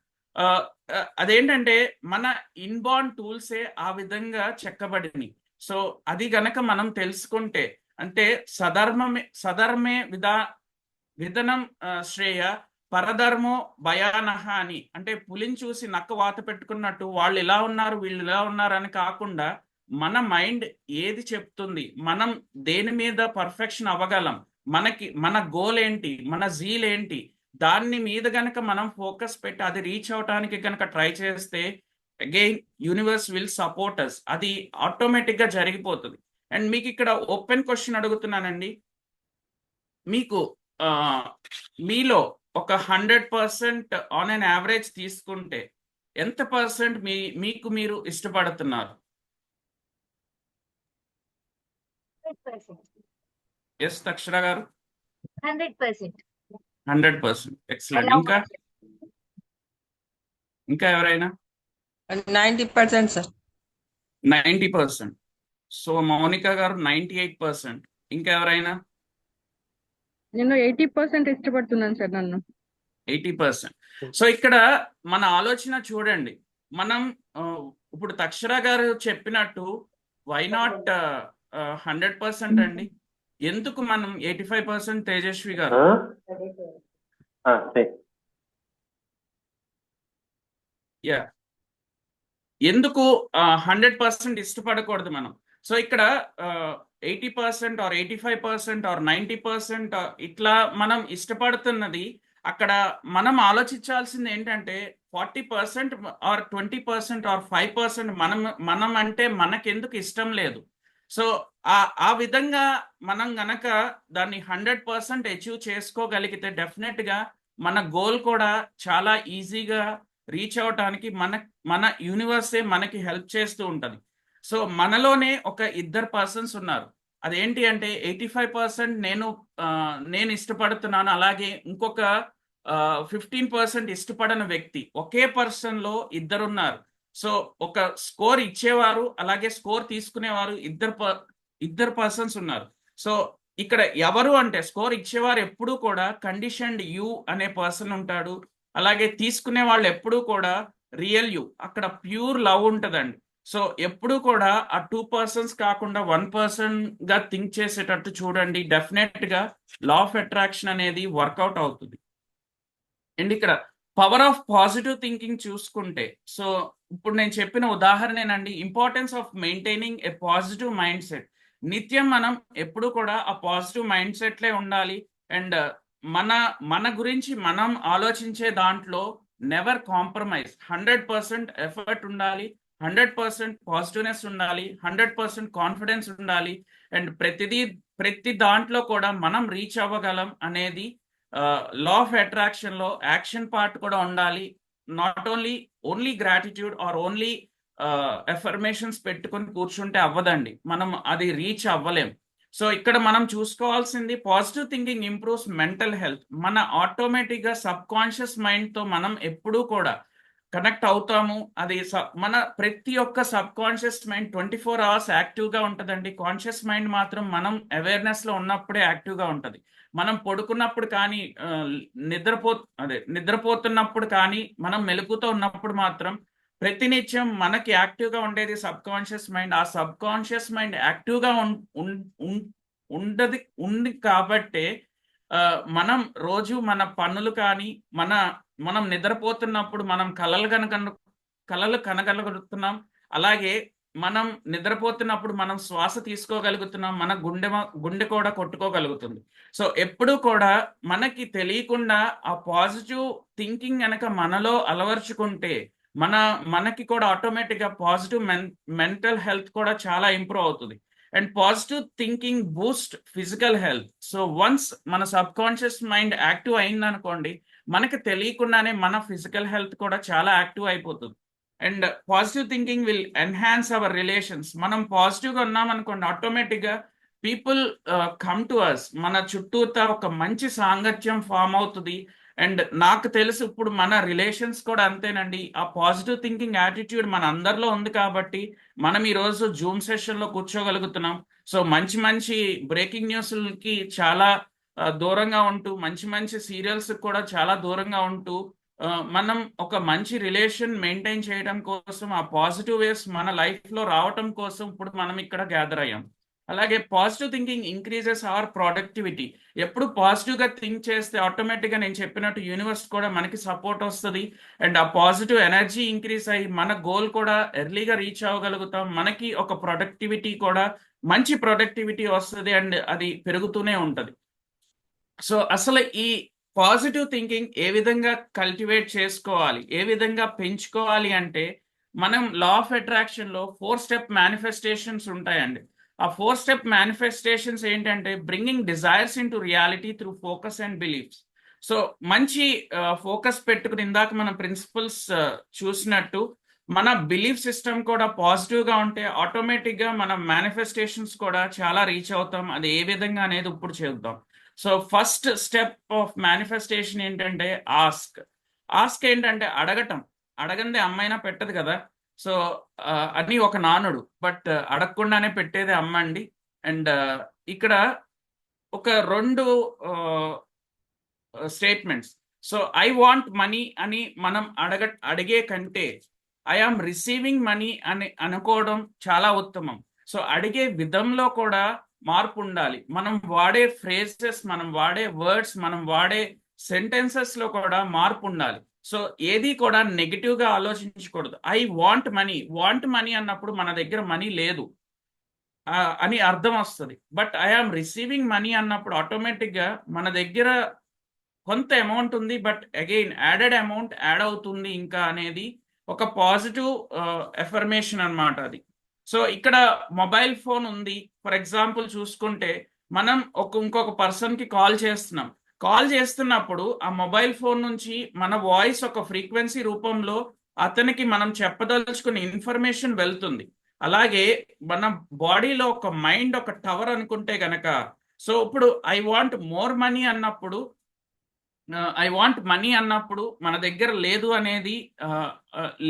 Speaker 1: అదేంటంటే మన ఇన్బార్న్ టూల్సే ఆ విధంగా చెక్కబడినవి. సో అది గనక మనం తెలుసుకుంటే, అంటే సధర్మే విధనం శ్రేయ పరధర్మో భయానహ అని, అంటే పులిని చూసి నక్క వాత పెట్టుకున్నట్టు వాళ్ళు ఇలా ఉన్నారు వీళ్ళు ఇలా ఉన్నారు అని కాకుండా మన మైండ్ ఏది చెప్తుంది, మనం దేని మీద పర్ఫెక్షన్ అవ్వగలం, మన గోల్ ఏంటి, మన జీల్ ఏంటి, దాని మీద గనక మనం ఫోకస్ పెట్టి అది రీచ్ అవడానికి గనక ట్రై చేస్తే again universe will support us. అది ఆటోమేటిక్ గా జరిగిపోతుంది. అండ్ మీకు ఇక్కడ ఓపెన్ క్వశ్చన్ అడుగుతున్నానండి, మీకు మీలో ఒక 100% ఆన్ అన్ యావరేజ్ తీసుకుంటే ఎంత పర్సెంట్ మీకు మీరు ఇష్టపడుతున్నారు?
Speaker 4: 100%.
Speaker 1: ఎస్ తక్షర గారు.
Speaker 4: 100%.
Speaker 1: 100%. ఎక్సలెంట్. ఇంకా ఎవరైనా?
Speaker 5: 90% సార్.
Speaker 1: 90%. సో మౌనిక గారు 98%. ఇంకా ఎవరైనా?
Speaker 3: నేను 80% ఇష్టపడుతున్నాను సార్ నన్ను.
Speaker 1: 80%. సో ఇక్కడ మన ఆలోచన చూడండి, మనం ఇప్పుడు తక్షర గారు చెప్పినట్టు వై నాట్ 100% అండి? ఎందుకు మనం 85%? తేజస్వి గారు యా, ఎందుకు 100% ఇష్టపడకూడదు మనం? సో ఇక్కడ 80% ఆర్ 85% ఆర్ 90% ఇట్లా మనం ఇష్టపడుతున్నది, అక్కడ మనం ఆలోచించాల్సింది ఏంటంటే 40% ఆర్ 20% ఆర్ 5% మనం అంటే మనకెందుకు ఇష్టం లేదు. సో ఆ విధంగా మనం గనక దాన్ని 100% అచీవ్ చేసుకోగలిగితే డెఫినెట్ గా మన గోల్ కూడా చాలా ఈజీగా రీచ్ అవటానికి మన యూనివర్సే మనకి హెల్ప్ చేస్తూ ఉంటది. సో మనలోనే ఒక ఇద్దరు పర్సన్స్ ఉన్నారు, అదేంటి అంటే 85% నేను ఇష్టపడుతున్నాను, అలాగే ఇంకొక 15% ఇష్టపడని వ్యక్తి. ఒకే పర్సన్ లో ఇద్దరున్నారు. సో ఒక స్కోర్ ఇచ్చేవారు అలాగే స్కోర్ తీసుకునేవారు ఇద్దరు పర్సన్స్ ఉన్నారు. సో ఇక్కడ ఎవరు అంటే స్కోర్ ఇచ్చేవారు ఎప్పుడూ కూడా కండిషన్డ్ యూ అనే పర్సన్ ఉంటాడు, అలాగే తీసుకునే వాళ్ళు ఎప్పుడూ కూడా రియల్ యూ, అక్కడ ప్యూర్ లవ్ ఉంటుందండి. సో ఎప్పుడు కూడా ఆ 2 పర్సన్స్ కాకుండా 1 గా థింక్ చేసేటట్టు చూడండి, డెఫినెట్ గా లా ఆఫ్ అట్రాక్షన్ అనేది వర్కౌట్ అవుతుంది. అండ్ ఇక్కడ పవర్ ఆఫ్ పాజిటివ్ థింకింగ్ చూసుకుంటే, సో ఇప్పుడు నేను చెప్పిన ఉదాహరణేనండి, importance of maintaining a positive mind set. నిత్యం మనం ఎప్పుడు కూడా ఆ పాజిటివ్ మైండ్ సెట్లే ఉండాలి. అండ్ మన గురించి మనం ఆలోచించే దాంట్లో నెవర్ కాంప్రమైజ్. 100% ఎఫర్ట్ ఉండాలి, 100% పాజిటివ్నెస్ ఉండాలి, 100% కాన్ఫిడెన్స్ ఉండాలి. అండ్ ప్రతి దాంట్లో కూడా మనం రీచ్ అవ్వగలం అనేది లా ఆఫ్ అట్రాక్షన్ లో యాక్షన్ పార్ట్ కూడా ఉండాలి. Not only gratitude or only affirmations పెట్టుకొని కూర్చుంటే అవ్వదండి, మనం అది రీచ్ అవ్వలేం. సో ఇక్కడ మనం చూసుకోవాల్సింది positive thinking improves mental health. మన ఆటోమేటిక్గా సబ్ కాన్షియస్ మైండ్తో మనం ఎప్పుడూ కూడా కనెక్ట్ అవుతాము. అది మన ప్రతి ఒక్క సబ్ కాన్షియస్ మైండ్ 24 hours యాక్టివ్గా ఉంటుందండి. కాన్షియస్ మైండ్ మాత్రం మనం అవేర్నెస్లో ఉన్నప్పుడే యాక్టివ్గా ఉంటుంది. మనం పడుకున్నప్పుడు కానీ నిద్రపోతున్నప్పుడు కానీ మనం మెలకుతో ఉన్నప్పుడు మాత్రం ప్రతినిత్యం మనకి యాక్టివ్గా ఉండేది సబ్ కాన్షియస్ మైండ్. ఆ సబ్ కాన్షియస్ మైండ్ యాక్టివ్గా ఉంది కాబట్టే మనం రోజు మన పనులు కానీ మనం నిద్రపోతున్నప్పుడు మనం కలలు కనగలుగుతున్నాం. అలాగే మనం నిద్రపోతున్నప్పుడు మనం శ్వాస తీసుకోగలుగుతున్నాం. మన గుండె కూడా కొట్టుకోగలుగుతుంది. సో ఎప్పుడూ కూడా మనకి తెలియకుండా ఆ పాజిటివ్ థింకింగ్ కనుక మనలో అలవర్చుకుంటే మనకి కూడా ఆటోమేటిక్గా పాజిటివ్ మెంటల్ హెల్త్ కూడా చాలా ఇంప్రూవ్ అవుతుంది. And positive thinking Boost physical health. So once మన సబ్ కాన్షియస్ మైండ్ యాక్టివ్ అయిందనుకోండి, మనకి తెలియకుండానే మన ఫిజికల్ హెల్త్ కూడా చాలా యాక్టివ్ అయిపోతుంది. And positive thinking will enhance hour relations. మనం పాజిటివ్గా ఉన్నామనుకోండి, ఆటోమేటిక్గా పీపుల్ కమ్ టు అస్. మన చుట్టూతా ఒక మంచి సాంగత్యం ఫామ్ అవుతుంది. అండ్ నాకు తెలుసు ఇప్పుడు మన రిలేషన్స్ కూడా అంతేనండి. ఆ పాజిటివ్ థింకింగ్ యాటిట్యూడ్ మన అందరిలో ఉంది కాబట్టి మనం ఈరోజు జూమ్ సెషన్లో కూర్చోగలుగుతున్నాం. సో మంచి మంచి బ్రేకింగ్ న్యూస్కి చాలా దూరంగా ఉంటూ, మంచి మంచి సీరియల్స్ కూడా చాలా దూరంగా ఉంటూ మనం ఒక మంచి రిలేషన్ మెయింటైన్ చేయడం కోసం, ఆ పాజిటివ్ వేవ్స్ మన లైఫ్లో రావటం కోసం ఇప్పుడు మనం ఇక్కడ గ్యాదర్ అయ్యాం. అలాగే positive thinking increases our productivity. ఎప్పుడు పాజిటివ్గా థింక్ చేస్తే ఆటోమేటిక్గా నేను చెప్పినట్టు యూనివర్స్ కూడా మనకి సపోర్ట్ వస్తుంది. అండ్ ఆ పాజిటివ్ ఎనర్జీ ఇంక్రీజ్ అయ్యి మన గోల్ కూడా ఎర్లీగా రీచ్ అవ్వగలుగుతాం. మనకి ఒక ప్రొడక్టివిటీ కూడా మంచి ప్రొడక్టివిటీ వస్తుంది అండ్ అది పెరుగుతూనే ఉంటుంది. సో అసలు ఈ పాజిటివ్ థింకింగ్ ఏ విధంగా కల్టివేట్ చేసుకోవాలి, ఏ విధంగా పెంచుకోవాలి అంటే మనం లా ఆఫ్ అట్రాక్షన్లో 4 స్టెప్ మేనిఫెస్టేషన్స్ ఉంటాయండి. ఆ 4 స్టెప్ మేనిఫెస్టేషన్స్ ఏంటంటే bringing desires in to reality through focus and beliefs. So మంచి ఫోకస్ పెట్టుకుని ఇందాక మన ప్రిన్సిపల్స్ చూసినట్టు మన బిలీఫ్ సిస్టమ్ కూడా పాజిటివ్గా ఉంటే ఆటోమేటిక్గా మన మేనిఫెస్టేషన్స్ కూడా చాలా రీచ్ అవుతాం. అది ఏ విధంగా అనేది ఇప్పుడు చేద్దాం. So first step of manifestation ఏంటంటే ఆస్క్ ఏంటంటే అడగటం. అడగందే అమ్మైనా పెట్టదు కదా. సో అని ఒక నానుడు, బట్ అడగకుండానే పెట్టేదే అమ్మ అండి. అండ్ ఇక్కడ ఒక 2 statements. So I want money అని మనం అడిగే కంటే ఐ ఆమ్ రిసీవింగ్ మనీ అని అనుకోవడం చాలా ఉత్తమం. సో అడిగే విధంలో కూడా మార్పు ఉండాలి. మనం వాడే ఫ్రేజెస్, మనం వాడే వర్డ్స్, మనం వాడే సెంటెన్సెస్లో కూడా మార్పు ఉండాలి. సో ఏది కూడా నెగిటివ్గా ఆలోచించకూడదు. ఐ వాంట్ మనీ అన్నప్పుడు మన దగ్గర మనీ లేదు అని అర్థం వస్తుంది. But I am receiving money అన్నప్పుడు ఆటోమేటిక్గా మన దగ్గర కొంత అమౌంట్ ఉంది, but again added amount add అవుతుంది ఇంకా అనేది ఒక పాజిటివ్ ఎఫర్మేషన్ అన్నమాట అది. సో ఇక్కడ మొబైల్ ఫోన్ ఉంది. ఫర్ ఎగ్జాంపుల్ చూసుకుంటే మనం ఇంకొక పర్సన్కి కాల్ చేస్తున్నప్పుడు ఆ మొబైల్ ఫోన్ నుంచి మన వాయిస్ ఒక ఫ్రీక్వెన్సీ రూపంలో అతనికి మనం చెప్పదలుచుకునే ఇన్ఫర్మేషన్ వెళ్తుంది. అలాగే మన బాడీలో ఒక మైండ్ ఒక టవర్ అనుకుంటే గనక, సో ఇప్పుడు ఐ వాంట్ మనీ అన్నప్పుడు మన దగ్గర లేదు అనేది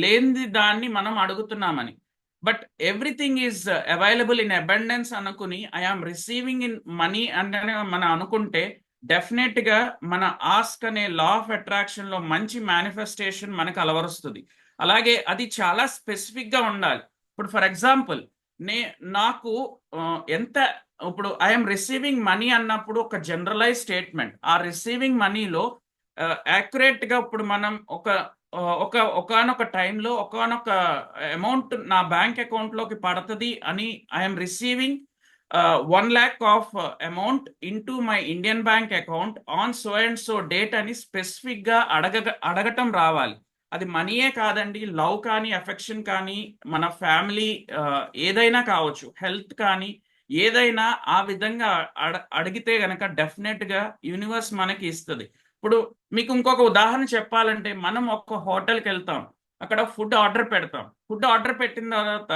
Speaker 1: లేనిది దాన్ని మనం అడుగుతున్నామని. But everything is available in abundance అనుకుని I am receiving in money అంటే మనం అనుకుంటే డెఫినెట్గా మన ఆస్క్ అనే లా ఆఫ్ అట్రాక్షన్లో మంచి మేనిఫెస్టేషన్ మనకు అలవరుస్తుంది. అలాగే అది చాలా స్పెసిఫిక్గా ఉండాలి. ఇప్పుడు ఫర్ ఎగ్జాంపుల్ నాకు ఇప్పుడు ఐఎమ్ రిసీవింగ్ మనీ అన్నప్పుడు ఒక జనరలైజ్ స్టేట్మెంట్. ఆ రిసీవింగ్ మనీలో యాక్యురేట్గా ఇప్పుడు మనం ఒకనొక టైంలో ఒకనొక అమౌంట్ నా బ్యాంక్ అకౌంట్లోకి పడుతుంది అని I'm receiving 1 lakh of amount into my Indian bank account on so and so date అని స్పెసిఫిక్గా అడగటం రావాలి. అది మనీయే కాదండి, లవ్ కానీ, అఫెక్షన్ కానీ, మన ఫ్యామిలీ ఏదైనా కావచ్చు, హెల్త్ కానీ ఏదైనా ఆ విధంగా అడిగితే గనక డెఫినెట్గా యూనివర్స్ మనకి ఇస్తుంది. ఇప్పుడు మీకు ఇంకొక ఉదాహరణ చెప్పాలంటే మనం ఒక హోటల్కి వెళ్తాం, అక్కడ ఫుడ్ ఆర్డర్ పెట్టిన తర్వాత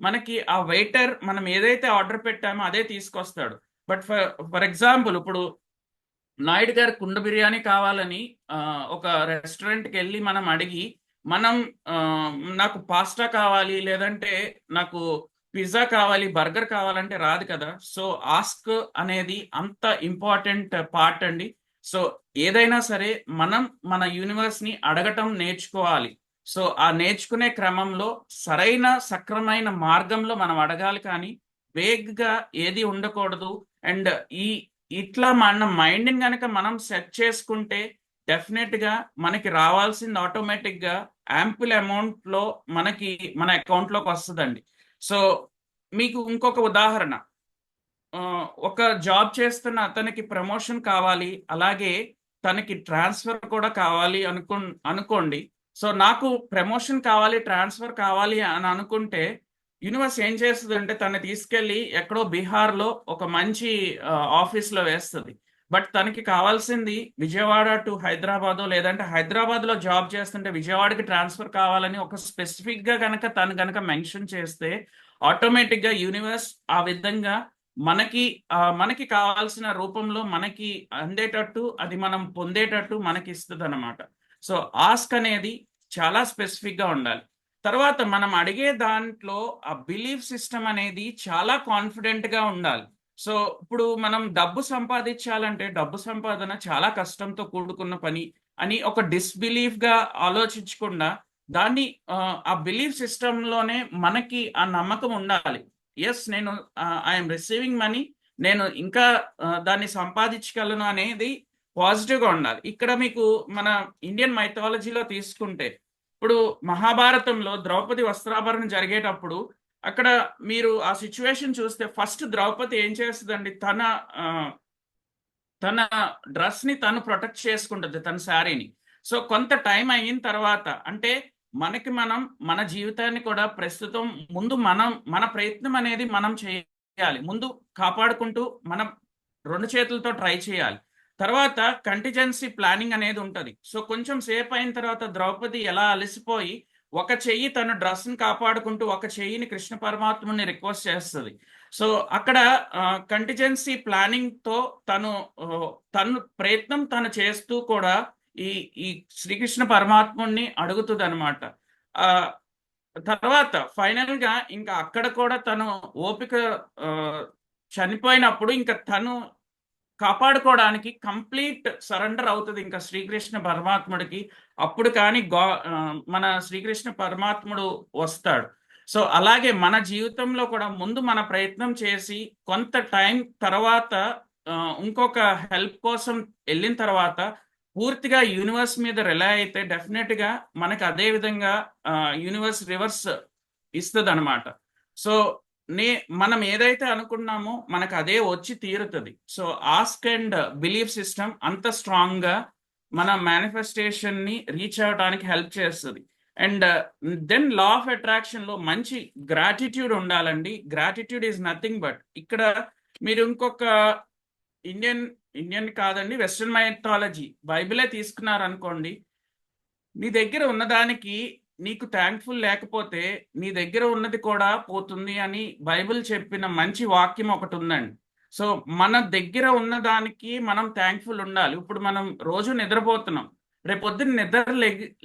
Speaker 1: మనకి ఆ వెయిటర్ మనం ఏదైతే ఆర్డర్ పెట్టామో అదే తీసుకొస్తాడు. బట్ ఫర్ ఎగ్జాంపుల్ ఇప్పుడు నాయుడు గారి కుండ బిర్యానీ కావాలని ఒక రెస్టారెంట్కి వెళ్ళి మనం అడిగి మనం నాకు పాస్తా కావాలి లేదంటే నాకు పిజ్జా కావాలి బర్గర్ కావాలంటే రాదు కదా. సో ఆస్క్ అనేది అంత ఇంపార్టెంట్ పార్ట్ అండి. సో ఏదైనా సరే మనం మన యూనివర్స్ని అడగటం నేర్చుకోవాలి. సో ఆ నేర్చుకునే క్రమంలో సరైన సక్రమైన మార్గంలో మనం అడగాలి, కానీ వేగ్గా ఏది ఉండకూడదు. అండ్ ఇట్లా మన మైండ్ని కనుక మనం సెట్ చేసుకుంటే డెఫినెట్గా మనకి రావాల్సింది ఆటోమేటిక్గా యాంపుల్ అమౌంట్లో మనకి మన అకౌంట్లోకి వస్తుందండి. సో మీకు ఇంకొక ఉదాహరణ, ఒక జాబ్ చేస్తున్న అతనికి ప్రమోషన్ కావాలి, అలాగే తనకి ట్రాన్స్ఫర్ కూడా కావాలి అనుకోండి. సో నాకు ప్రమోషన్ కావాలి, ట్రాన్స్ఫర్ కావాలి అని అనుకుంటే యూనివర్స్ ఏం చేస్తుంది అంటే తను తీసుకెళ్ళి ఎక్కడో బీహార్లో ఒక మంచి ఆఫీస్లో వేస్తుంది. బట్ తనకి కావాల్సింది విజయవాడ టు హైదరాబాద్, లేదంటే హైదరాబాద్లో జాబ్ చేస్తుంటే విజయవాడకి ట్రాన్స్ఫర్ కావాలని ఒక స్పెసిఫిక్గా కనుక తను కనుక మెన్షన్ చేస్తే ఆటోమేటిక్గా యూనివర్స్ ఆ విధంగా మనకి కావాల్సిన రూపంలో మనకి అందేటట్టు, అది మనం పొందేటట్టు మనకి ఇస్తుంది అనమాట. సో ఆస్క్ అనేది చాలా స్పెసిఫిక్గా ఉండాలి. తర్వాత మనం అడిగే దాంట్లో ఆ బిలీఫ్ సిస్టమ్ అనేది చాలా కాన్ఫిడెంట్గా ఉండాలి. సో ఇప్పుడు మనం డబ్బు సంపాదించాలంటే డబ్బు సంపాదన చాలా కష్టంతో కూడుకున్న పని అని ఒక డిస్బిలీఫ్గా ఆలోచించకుండా దాన్ని ఆ బిలీఫ్ సిస్టంలోనే మనకి ఆ నమ్మకం ఉండాలి. ఎస్, నేను ఐఎమ్ రిసీవింగ్ మనీ, నేను ఇంకా దాన్ని సంపాదించగలను అనేది పాజిటివ్గా ఉండాలి. ఇక్కడ మీకు మన ఇండియన్ మైథాలజీలో తీసుకుంటే ఇప్పుడు మహాభారతంలో ద్రౌపది వస్త్రాభరణం జరిగేటప్పుడు అక్కడ మీరు ఆ సిచ్యువేషన్ చూస్తే ఫస్ట్ ద్రౌపది ఏం చేస్తుందండి, తన డ్రెస్ని తను ప్రొటెక్ట్ చేసుకుంటుంది, తన శారీని. సో కొంత టైం అయిన తర్వాత అంటే మన జీవితాన్ని కూడా ప్రస్తుతం ముందు మన ప్రయత్నం అనేది మనం చేయాలి, ముందు కాపాడుకుంటూ మనం 2 చేతులతో ట్రై చేయాలి. తర్వాత కంటిజెన్సీ ప్లానింగ్ అనేది ఉంటుంది. సో కొంచెం సేపు అయిన తర్వాత ద్రౌపది ఎలా అలసిపోయి ఒక చెయ్యి తన డ్రెస్ని కాపాడుకుంటూ ఒక చెయ్యిని కృష్ణ పరమాత్మని రిక్వెస్ట్ చేస్తుంది. సో అక్కడ కంటిజెన్సీ ప్లానింగ్తో తను ప్రయత్నం తను చేస్తూ కూడా ఈ శ్రీకృష్ణ పరమాత్ముని అడుగుతుంది అనమాట. తర్వాత ఫైనల్గా ఇంకా అక్కడ కూడా తను ఓపిక చనిపోయినప్పుడు ఇంకా తను కాపాడుకోవడానికి కంప్లీట్ సరెండర్ అవుతుంది ఇంకా శ్రీకృష్ణ పరమాత్ముడికి. అప్పుడు కానీ మన శ్రీకృష్ణ పరమాత్ముడు వస్తాడు. సో అలాగే మన జీవితంలో కూడా ముందు మన ప్రయత్నం చేసి కొంత టైం తర్వాత ఇంకొక హెల్ప్ కోసం వెళ్ళిన తర్వాత పూర్తిగా యూనివర్స్ మీద రిలై అయితే డెఫినెట్గా మనకు అదే విధంగా యూనివర్స్ రివర్స్ ఇస్తుంది అనమాట. సో మనం ఏదైతే అనుకున్నామో మనకు అదే వచ్చి తీరుతుంది. So ask and belief system అంత స్ట్రాంగ్గా మన మేనిఫెస్టేషన్ని రీచ్ అవ్వడానికి హెల్ప్ చేస్తుంది. అండ్ దెన్ లా ఆఫ్ అట్రాక్షన్లో మంచి గ్రాటిట్యూడ్ ఉండాలండి. గ్రాటిట్యూడ్ ఈజ్ నథింగ్ బట్, ఇక్కడ మీరు ఇంకొక ఇండియన్ కాదండి, వెస్ట్రన్ మైథాలజీ బైబిలే తీసుకున్నారనుకోండి, నీ దగ్గర ఉన్నదానికి నీకు థ్యాంక్ఫుల్ లేకపోతే నీ దగ్గర ఉన్నది కూడా పోతుంది అని బైబిల్ చెప్పిన మంచి వాక్యం ఒకటి ఉందండి. సో మన దగ్గర ఉన్నదానికి మనం థ్యాంక్ఫుల్ ఉండాలి. ఇప్పుడు మనం రోజు నిద్రపోతున్నాం, రేపొద్దున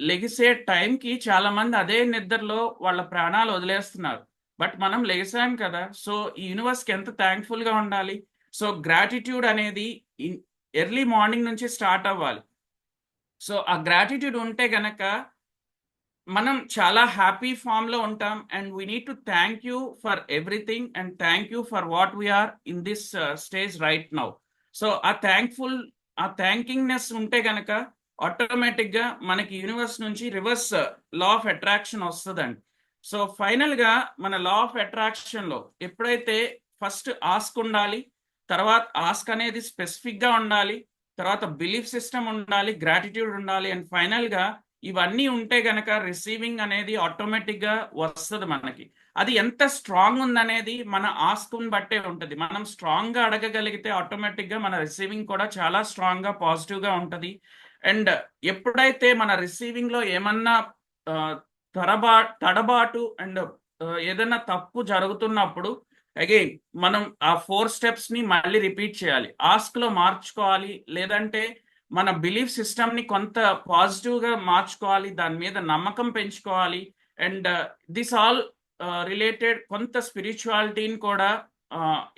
Speaker 1: లెగిసే టైంకి చాలా మంది అదే నిద్రలో వాళ్ళ ప్రాణాలు వదిలేస్తున్నారు. బట్ మనం లెగిసాం కదా. సో ఈ యూనివర్స్కి ఎంత థ్యాంక్ఫుల్గా ఉండాలి. సో గ్రాటిట్యూడ్ అనేది ఎర్లీ మార్నింగ్ నుంచి స్టార్ట్ అవ్వాలి. సో ఆ గ్రాటిట్యూడ్ ఉంటే గనక మనం చాలా హ్యాపీ ఫామ్లో ఉంటాం. And we need to thank you for everything and thank you for what we are in this stage right now. So ఆ థ్యాంకింగ్నెస్ ఉంటే గనక ఆటోమేటిక్గా మనకి యూనివర్స్ నుంచి రివర్స్ లా ఆఫ్ అట్రాక్షన్ వస్తుందండి. సో ఫైనల్గా మన లా ఆఫ్ అట్రాక్షన్లో ఎప్పుడైతే ఫస్ట్ ఆస్క్ ఉండాలి, తర్వాత ఆస్క్ అనేది స్పెసిఫిక్గా ఉండాలి, తర్వాత బిలీఫ్ సిస్టమ్ ఉండాలి, గ్రాటిట్యూడ్ ఉండాలి, అండ్ ఫైనల్గా ఇవన్నీ ఉంటే గనక రిసీవింగ్ అనేది ఆటోమేటిక్గా వస్తుంది మనకి. అది ఎంత స్ట్రాంగ్ ఉందనేది మన ఆస్క్ని బట్టే ఉంటుంది. మనం స్ట్రాంగ్గా అడగగలిగితే ఆటోమేటిక్గా మన రిసీవింగ్ కూడా చాలా స్ట్రాంగ్గా పాజిటివ్గా ఉంటుంది. అండ్ ఎప్పుడైతే మన రిసీవింగ్లో ఏమన్నా తడబాటు అండ్ ఏదైనా తప్పు జరుగుతున్నప్పుడు అగైన్ మనం ఆ 4 స్టెప్స్ ని మళ్ళీ రిపీట్ చేయాలి, ఆస్క్ లో మార్చుకోవాలి, లేదంటే మన బిలీఫ్ సిస్టమ్ ని కొంత పాజిటివ్ గా మార్చుకోవాలి, దాని మీద నమ్మకం పెంచుకోవాలి. అండ్ దిస్ ఆల్ రిలేటెడ్ కొంత స్పిరిచువాలిటీని కూడా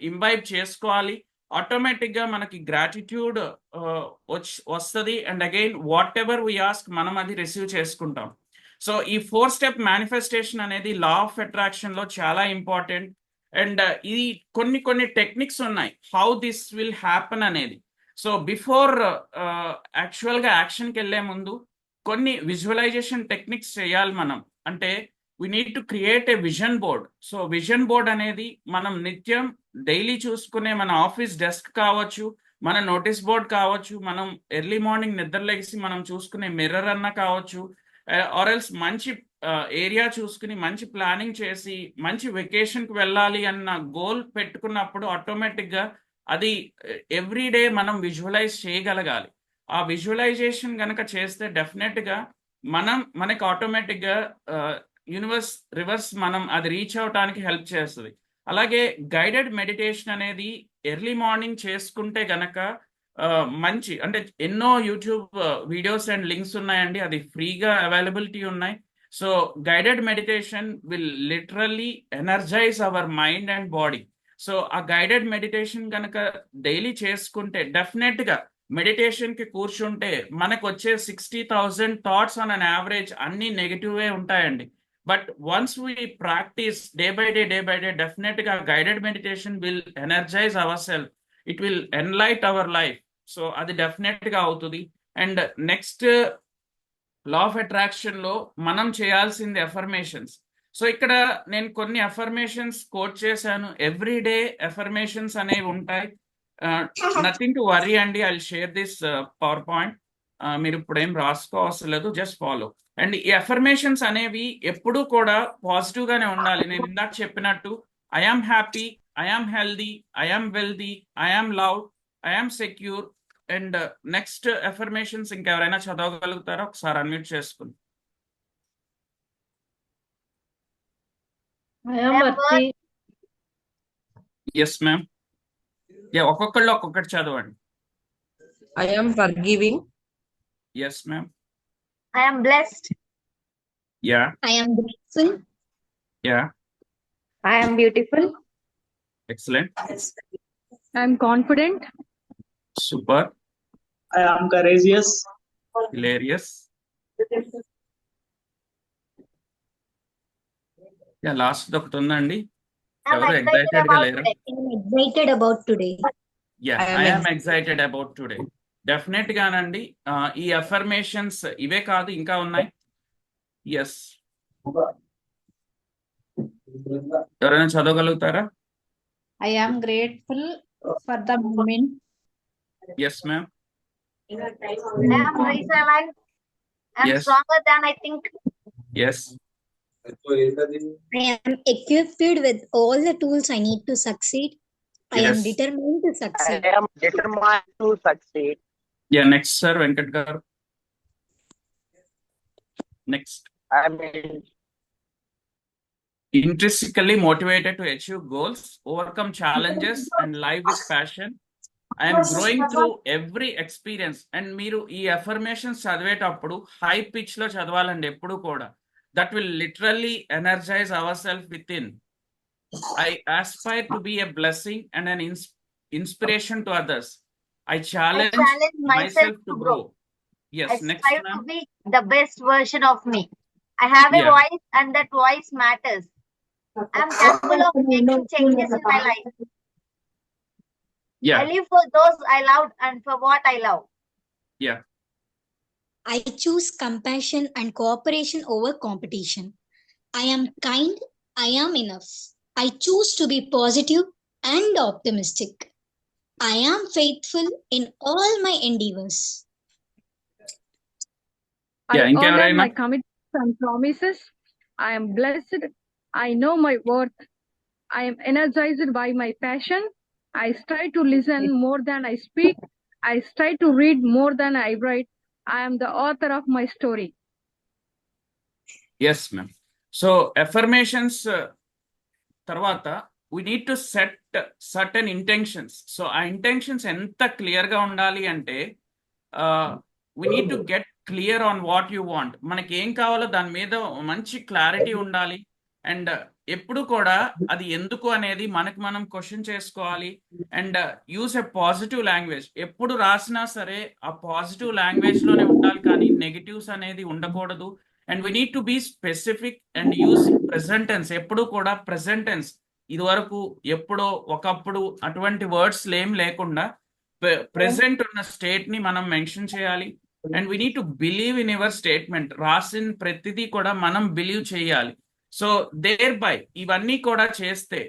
Speaker 1: ఇంబైబ్ చేసుకోవాలి. ఆటోమేటిక్ గా మనకి గ్రాటిట్యూడ్ వస్తుంది. And again whatever we ask మనం అది రిసీవ్ చేసుకుంటాం. సో ఈ 4 స్టెప్ మేనిఫెస్టేషన్ అనేది లా ఆఫ్ అట్రాక్షన్ లో చాలా ఇంపార్టెంట్. అండ్ ఇది కొన్ని టెక్నిక్స్ ఉన్నాయి హౌ దిస్ విల్ హ్యాపన్ అనేది. సో బిఫోర్ యాక్చువల్గా యాక్షన్కి వెళ్ళే ముందు కొన్ని విజువలైజేషన్ టెక్నిక్స్ చేయాలి మనం. అంటే we need to create a vision board. So vision board అనేది మనం నిత్యం డైలీ చూసుకునే మన ఆఫీస్ డెస్క్ కావచ్చు, మన నోటీస్ బోర్డ్ కావచ్చు, మనం ఎర్లీ మార్నింగ్ నిద్రలేసి మనం చూసుకునే మిర్రర్ అన్న కావచ్చు, ఆర్ ఎల్స్ మంచి ఏరియా చూసుకుని మంచి ప్లానింగ్ చేసి మంచి వెకేషన్కి వెళ్ళాలి అన్న గోల్ పెట్టుకున్నప్పుడు ఆటోమేటిక్గా అది ఎవ్రీడే మనం విజువలైజ్ చేయగలగాలి. ఆ విజువలైజేషన్ కనుక చేస్తే డెఫినెట్గా మనకి ఆటోమేటిక్గా యూనివర్స్ రివర్స్ మనం అది రీచ్ అవడానికి హెల్ప్ చేస్తుంది. అలాగే గైడెడ్ మెడిటేషన్ అనేది ఎర్లీ మార్నింగ్ చేసుకుంటే గనక మంచి, అంటే ఎన్నో యూట్యూబ్ వీడియోస్ అండ్ లింక్స్ ఉన్నాయండి, అది ఫ్రీగా అవైలబిలిటీ ఉన్నాయి. So guided meditation will literally energize our mind and body. So ఆ గైడెడ్ మెడిటేషన్ కనుక డైలీ చేసుకుంటే డెఫినెట్గా మెడిటేషన్కి కూర్చుంటే మనకు వచ్చే 60,000 థాట్స్ ఆన్ అన్ యావరేజ్ అన్ని నెగిటివే ఉంటాయండి. But once we practice day by day డెఫినెట్గా guided meditation will energise our self, it will enlight our life. So అది డెఫినెట్గా అవుతుంది. And next law of attraction లో మనం చేయాల్సింది ఎఫర్మేషన్స్. సో ఇక్కడ నేను కొన్ని ఎఫర్మేషన్స్ కోట్ చేశాను, ఎవ్రీడే ఎఫర్మేషన్స్ అనేవి ఉంటాయి. నథింగ్ టు వరీ అండి, I will share this power point. మీరు ఇప్పుడు ఏం రాసుకోవాల్సిన లేదు, జస్ట్ ఫాలో. అండ్ ఈ ఎఫర్మేషన్స్ అనేవి ఎప్పుడూ కూడా పాజిటివ్ గానే ఉండాలి. నేను ఇందాక చెప్పినట్టు I am happy, I am healthy, I am wealthy, I am love, I am secure. And next affirmations ఇంకెవరైనా చదవగలుగుతారా? ఒకసారి అన్మ్యూట్ చేసుకుని.
Speaker 2: I am worthy.
Speaker 1: Yes ma'am. ఒక్కొక్కళ్ళు ఒక్కొక్కటి చదవండి.
Speaker 5: I am forgiving.
Speaker 1: Yes ma'am.
Speaker 4: I am blessed.
Speaker 1: Yeah
Speaker 4: I am grateful.
Speaker 1: Yeah
Speaker 4: I am beautiful.
Speaker 1: Excellent.
Speaker 3: I'm confident.
Speaker 1: Super.
Speaker 6: I am courageous.
Speaker 1: Hilarious. Last ఒకటి ఉందండి,
Speaker 4: I am
Speaker 1: ఎవరు
Speaker 4: excited
Speaker 1: excited గా
Speaker 4: about
Speaker 1: లేరా?
Speaker 4: today. I am excited about today.
Speaker 1: Yeah
Speaker 5: I am
Speaker 1: I am excited about today. Definite గానండి. ఈ affirmations ఇవే కాదు, ఇంకా ఉన్నాయి. ఎస్, ఎవరైనా చదవగలుగుతారా?
Speaker 7: I am grateful for the moment.
Speaker 1: Yes ma'am.
Speaker 4: I am resilient. I am
Speaker 1: Yes.
Speaker 4: stronger than I think.
Speaker 1: Yes.
Speaker 8: I am equipped with all the tools I need to succeed. I am
Speaker 1: Yes.
Speaker 8: determined to succeed.
Speaker 6: I am determined to succeed.
Speaker 1: Yeah next sir Venkat గారు. Next.
Speaker 6: I am
Speaker 1: Intrinsically motivated to achieve goals, overcome challenges and live with passion. I am growing through every experience. And మీరు ఈ affirmations చదివేటప్పుడు high pitch లో చదవాలండి ఎప్పుడు కూడా. That will literally energize ourselves within. I aspire to be a blessing and an inspiration to others. I challenge myself to grow. Yes,
Speaker 4: I
Speaker 1: next
Speaker 4: strive to
Speaker 1: ma'am.
Speaker 4: be the best version of me. I have a
Speaker 1: Yeah.
Speaker 4: voice and that voice matters. I am capable of making changes in my life.
Speaker 1: Yeah,
Speaker 4: I live for those I love and for what I love.
Speaker 1: yeah.
Speaker 8: I choose compassion and cooperation over competition. I am kind. I am enough. I choose to be positive and optimistic. I am faithful in all my endeavors.
Speaker 3: I
Speaker 1: Yeah,
Speaker 3: honor
Speaker 1: ఇంకెవరైనా?
Speaker 3: my commitments and promises. I am blessed. I know my worth. I am energized by my passion. I strive to listen more than I speak. I strive to read more than I write. I am the author of my story.
Speaker 1: Yes ma'am. So affirmations తర్వాత we need to set certain intentions. So ఆ intentions ఎంత క్లియర్గా ఉండాలి అంటే we need to get clear on what you want. మనకి ఏం కావాలో దాని మీద మంచి క్లారిటీ ఉండాలి. అండ్ ఎప్పుడు కూడా అది ఎందుకు అనేది మనకు మనం క్వశ్చన్ చేసుకోవాలి. And use a positive language. ఎప్పుడు రాసినా సరే ఆ పాజిటివ్ లాంగ్వేజ్ లోనే ఉండాలి, కానీ నెగిటివ్స్ అనేది ఉండకూడదు. And we need to be specific and use present tense. ఎప్పుడు కూడా ప్రెసెంట్ టెన్స్, ఇది వరకు ఎప్పుడో ఒకప్పుడు అటువంటి వర్డ్స్ ఏం లేకుండా ప్రెసెంట్ ఉన్న స్టేట్ ని మనం మెన్షన్ చేయాలి. And we need to believe in your statement. రాసిన ప్రతిదీ కూడా మనం బిలీవ్ చేయాలి. సో దేర్ బై ఇవన్నీ కూడా చేస్తే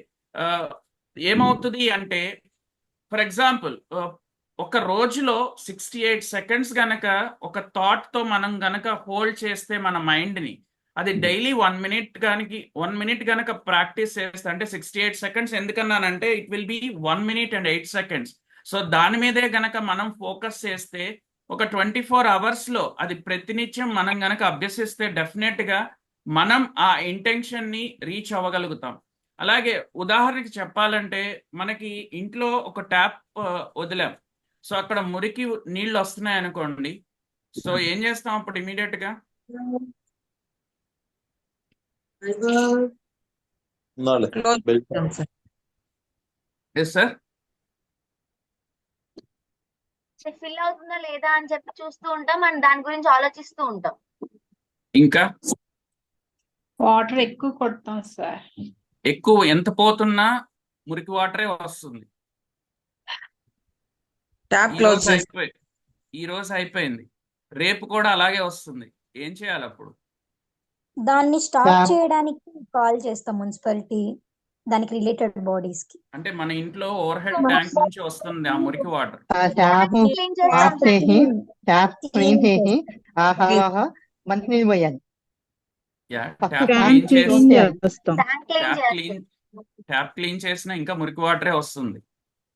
Speaker 1: ఏమవుతుంది అంటే, ఫర్ ఎగ్జాంపుల్ ఒక రోజులో 68 సెకండ్స్ గనక ఒక థాట్ తో మనం గనక హోల్డ్ చేస్తే మన మైండ్ ని, అది డైలీ 1 మినిట్ గనక ప్రాక్టీస్ చేస్తే, అంటే 68 సెకండ్స్ ఎందుకన్నానంటే it will be 1 minute and 8 seconds. So దాని మీదే గనక మనం ఫోకస్ చేస్తే ఒక 24 అవర్స్ లో అది ప్రతినిత్యం మనం గనక అభ్యసిస్తే డెఫినెట్ గా మనం ఆ ఇంటెన్షన్ ని రీచ్ అవ్వగలుగుతాం. అలాగే ఉదాహరణకి చెప్పాలంటే, మనకి ఇంట్లో ఒక ట్యాప్ వదిలాం. సో అక్కడ మురికి నీళ్ళు వస్తున్నాయి అనుకోండి. సో ఏం చేస్తాం అప్పుడు ఇమీడియట్ గా? Yes sir.
Speaker 4: ఫిల్ అవుతుందా లేదా అని చెప్పి చూస్తూ ఉంటాం అండ్ దాని గురించి ఆలోచిస్తూ ఉంటాం.
Speaker 1: ఇంకా
Speaker 7: వాటర్ ఎక్కువ కొడతాం సార్.
Speaker 1: ఎక్కువ ఎంత పోతున్నా మురికి వాటరే వస్తుంది.
Speaker 5: ట్యాప్ క్లోజ్
Speaker 1: ఈ రోజు అయిపోయింది, రేపు కూడా అలాగే వస్తుంది. ఏం చేయాలి అప్పుడు?
Speaker 8: దాన్ని స్టాప్ చేయడానికి కాల్ చేస్తాం మున్సిపాలిటీ, దానికి రిలేటెడ్ బాడీస్ కి.
Speaker 1: అంటే మన ఇంట్లో ఓవర్ హెడ్ ట్యాంక్ నుంచి వస్తుంది ఆ మురికి వాటర్.
Speaker 4: క్లీన్ చేస్తాం సార్.
Speaker 6: మంచినీళ్ళు పోయాలి.
Speaker 1: ట్యాప్ క్లీన్ చేసినా ఇంకా మురికి వాటరే వస్తుంది.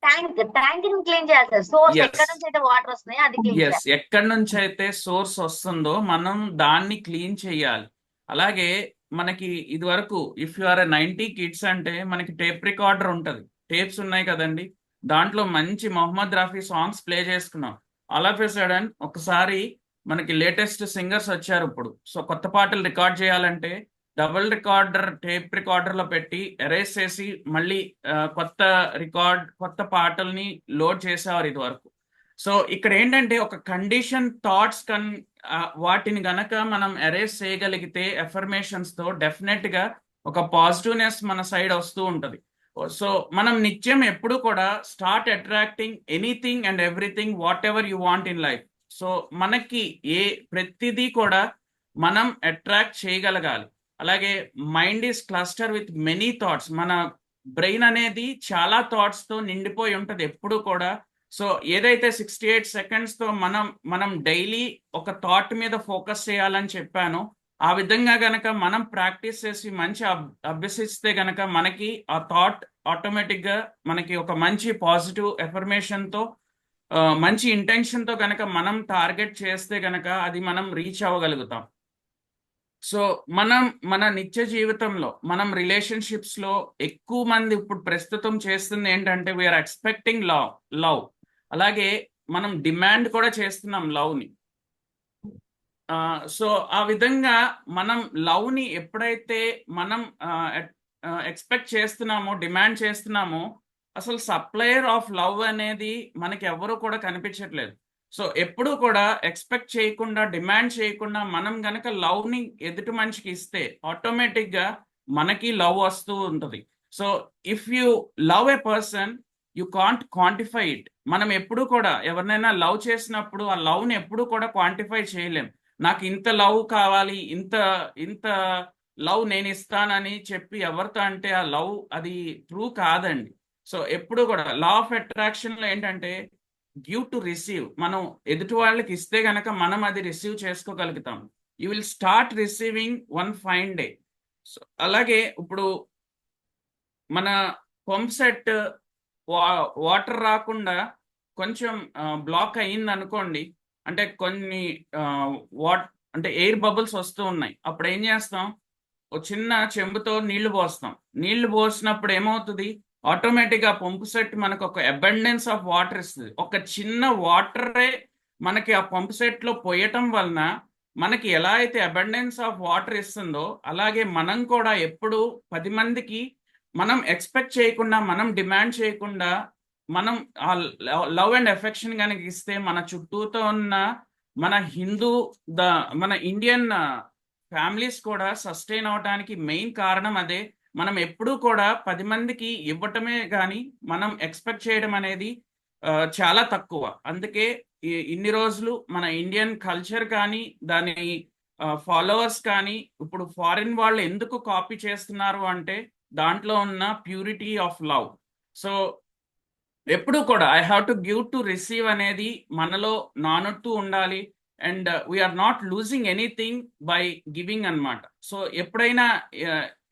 Speaker 4: ట్యాంక్ ని క్లీన్ చేయాలి సార్. సోర్స్ ఎక్కడ నుంచి అయితే వాటర్ వస్తున్నాయో అది క్లీన్ చేయాలి.
Speaker 1: ఎక్కడి నుంచి అయితే సోర్స్ వస్తుందో మనం దాన్ని క్లీన్ చేయాలి. అలాగే మనకి ఇది వరకు ఇఫ్ యు ఆర్ 90 కిడ్స్ అంటే మనకి టేప్ రికార్డర్ ఉంటది, టేప్స్ ఉన్నాయి కదండి. దాంట్లో మంచి మొహమ్మద్ రఫీ సాంగ్స్ ప్లే చేసుకున్నాం. ఆల్ ఆఫ్ ఎ సడన్ ఒకసారి మనకి లేటెస్ట్ సింగర్స్ వచ్చారు ఇప్పుడు. సో కొత్త పాటలు రికార్డ్ చేయాలంటే డబుల్ రికార్డర్ టేప్ రికార్డర్ లో పెట్టి ఎరేస్ చేసి మళ్ళీ కొత్త పాటల్ని లోడ్ చేసేవారు ఇది వరకు. సో ఇక్కడ ఏంటంటే ఒక కండిషన్ థాట్స్ వాటిని గనక మనం ఎరేస్ చేయగలిగితే ఎఫర్మేషన్స్ తో డెఫినెట్ గా ఒక పాజిటివ్నెస్ మన సైడ్ వస్తూ ఉంటది. సో మనం నిత్యం ఎప్పుడు కూడా start attracting anything and everything what ever you want in life. So మనకి ప్రతిదీ కూడా మనం అట్రాక్ట్ చేయగలగాలి. అలాగే mind is cluster with many thoughts. మన బ్రెయిన్ అనేది చాలా థాట్స్ తో నిండిపోయి ఉంటది ఎప్పుడు కూడా. సో ఏదైతే 68 సెకండ్స్ తో మనం డైలీ ఒక థాట్ మీద ఫోకస్ చేయాలని చెప్పానో, ఆ విధంగా గనక మనం ప్రాక్టీస్ చేసి మంచి అభ్యసిస్తే గనక మనకి ఆ థాట్ ఆటోమేటిక్ గా మనకి ఒక మంచి పాజిటివ్ ఎఫర్మేషన్ తో మంచి ఇంటెన్షన్ తో గనక మనం టార్గెట్ చేస్తే గనక అది మనం రీచ్ అవ్వగలుగుతాం. సో మన నిత్య జీవితంలో మనం రిలేషన్షిప్స్ లో ఎక్కువ మంది ఇప్పుడు ప్రస్తుతం చేస్తుంది ఏంటంటే వీఆర్ ఎక్స్పెక్టింగ్ లవ్. అలాగే మనం డిమాండ్ కూడా చేస్తున్నాం లవ్ ని. సో ఆ విధంగా మనం లవ్ ని ఎప్పుడైతే మనం ఎక్స్పెక్ట్ చేస్తున్నామో, డిమాండ్ చేస్తున్నామో, అసలు సప్లయర్ ఆఫ్ లవ్ అనేది మనకి ఎవరు కూడా కనిపించట్లేదు. సో ఎప్పుడు కూడా ఎక్స్పెక్ట్ చేయకుండా, డిమాండ్ చేయకుండా మనం గనక లవ్ ని ఎదుటి మనిషికి ఇస్తే ఆటోమేటిక్ గా మనకి లవ్ వస్తూ ఉంటుంది. So if you love a person you can't quantify it. మనం ఎప్పుడు కూడా ఎవరినైనా లవ్ చేసినప్పుడు ఆ లవ్ ని ఎప్పుడు కూడా క్వాంటిఫై చేయలేం. నాకు ఇంత లవ్ కావాలి, ఇంత లవ్ నేను ఇస్తానని చెప్పి ఎవరితో అంటే ఆ లవ్ అది ట్రూ కాదండి. సో ఎప్పుడు కూడా లా ఆఫ్ అట్రాక్షన్ లో ఏంటంటే గివ్ టు రిసీవ్. మనం ఎదుటి వాళ్ళకి ఇస్తే గనక మనం అది రిసీవ్ చేసుకోగలుగుతాం. You will start receiving one fine day. So అలాగే ఇప్పుడు మన పంప్ సెట్ వాటర్ రాకుండా కొంచెం బ్లాక్ అయ్యింది అనుకోండి, అంటే కొన్ని అంటే ఎయిర్ బబుల్స్ వస్తూ ఉన్నాయి. అప్పుడు ఏం చేస్తాం? ఒక చిన్న చెంబుతో నీళ్లు పోస్తాం. నీళ్లు పోసినప్పుడు ఏమవుతుంది, ఆటోమేటిక్గా పంపు సెట్ మనకు ఒక అబండెన్స్ ఆఫ్ వాటర్ ఇస్తుంది. ఒక చిన్న వాటరే మనకి ఆ పంపు సెట్ లో పోయటం వలన మనకి ఎలా అయితే అబండెన్స్ ఆఫ్ వాటర్ ఇస్తుందో, అలాగే మనం కూడా ఎప్పుడు 10 మందికి మనం ఎక్స్పెక్ట్ చేయకుండా, మనం డిమాండ్ చేయకుండా, మనం ఆ లవ్ అండ్ ఎఫెక్షన్ కనుక ఇస్తే మన చుట్టూతో ఉన్న మన మన ఇండియన్ ఫ్యామిలీస్ కూడా సస్టైన్ అవడానికి మెయిన్ కారణం అదే. మనం ఎప్పుడూ కూడా 10 మందికి ఇవ్వటమే కానీ మనం ఎక్స్పెక్ట్ చేయడం అనేది చాలా తక్కువ. అందుకే ఇన్ని రోజులు మన ఇండియన్ కల్చర్ కానీ, దాని ఫాలోవర్స్ కానీ ఇప్పుడు ఫారిన్ వాళ్ళు ఎందుకు కాపీ చేస్తున్నారు అంటే దాంట్లో ఉన్న ప్యూరిటీ ఆఫ్ లవ్. సో ఎప్పుడు కూడా I have to give to receive అనేది మనలో నానుతూ ఉండాలి. And we are not losing anything by giving అన్నమాట. సో ఎప్పుడైనా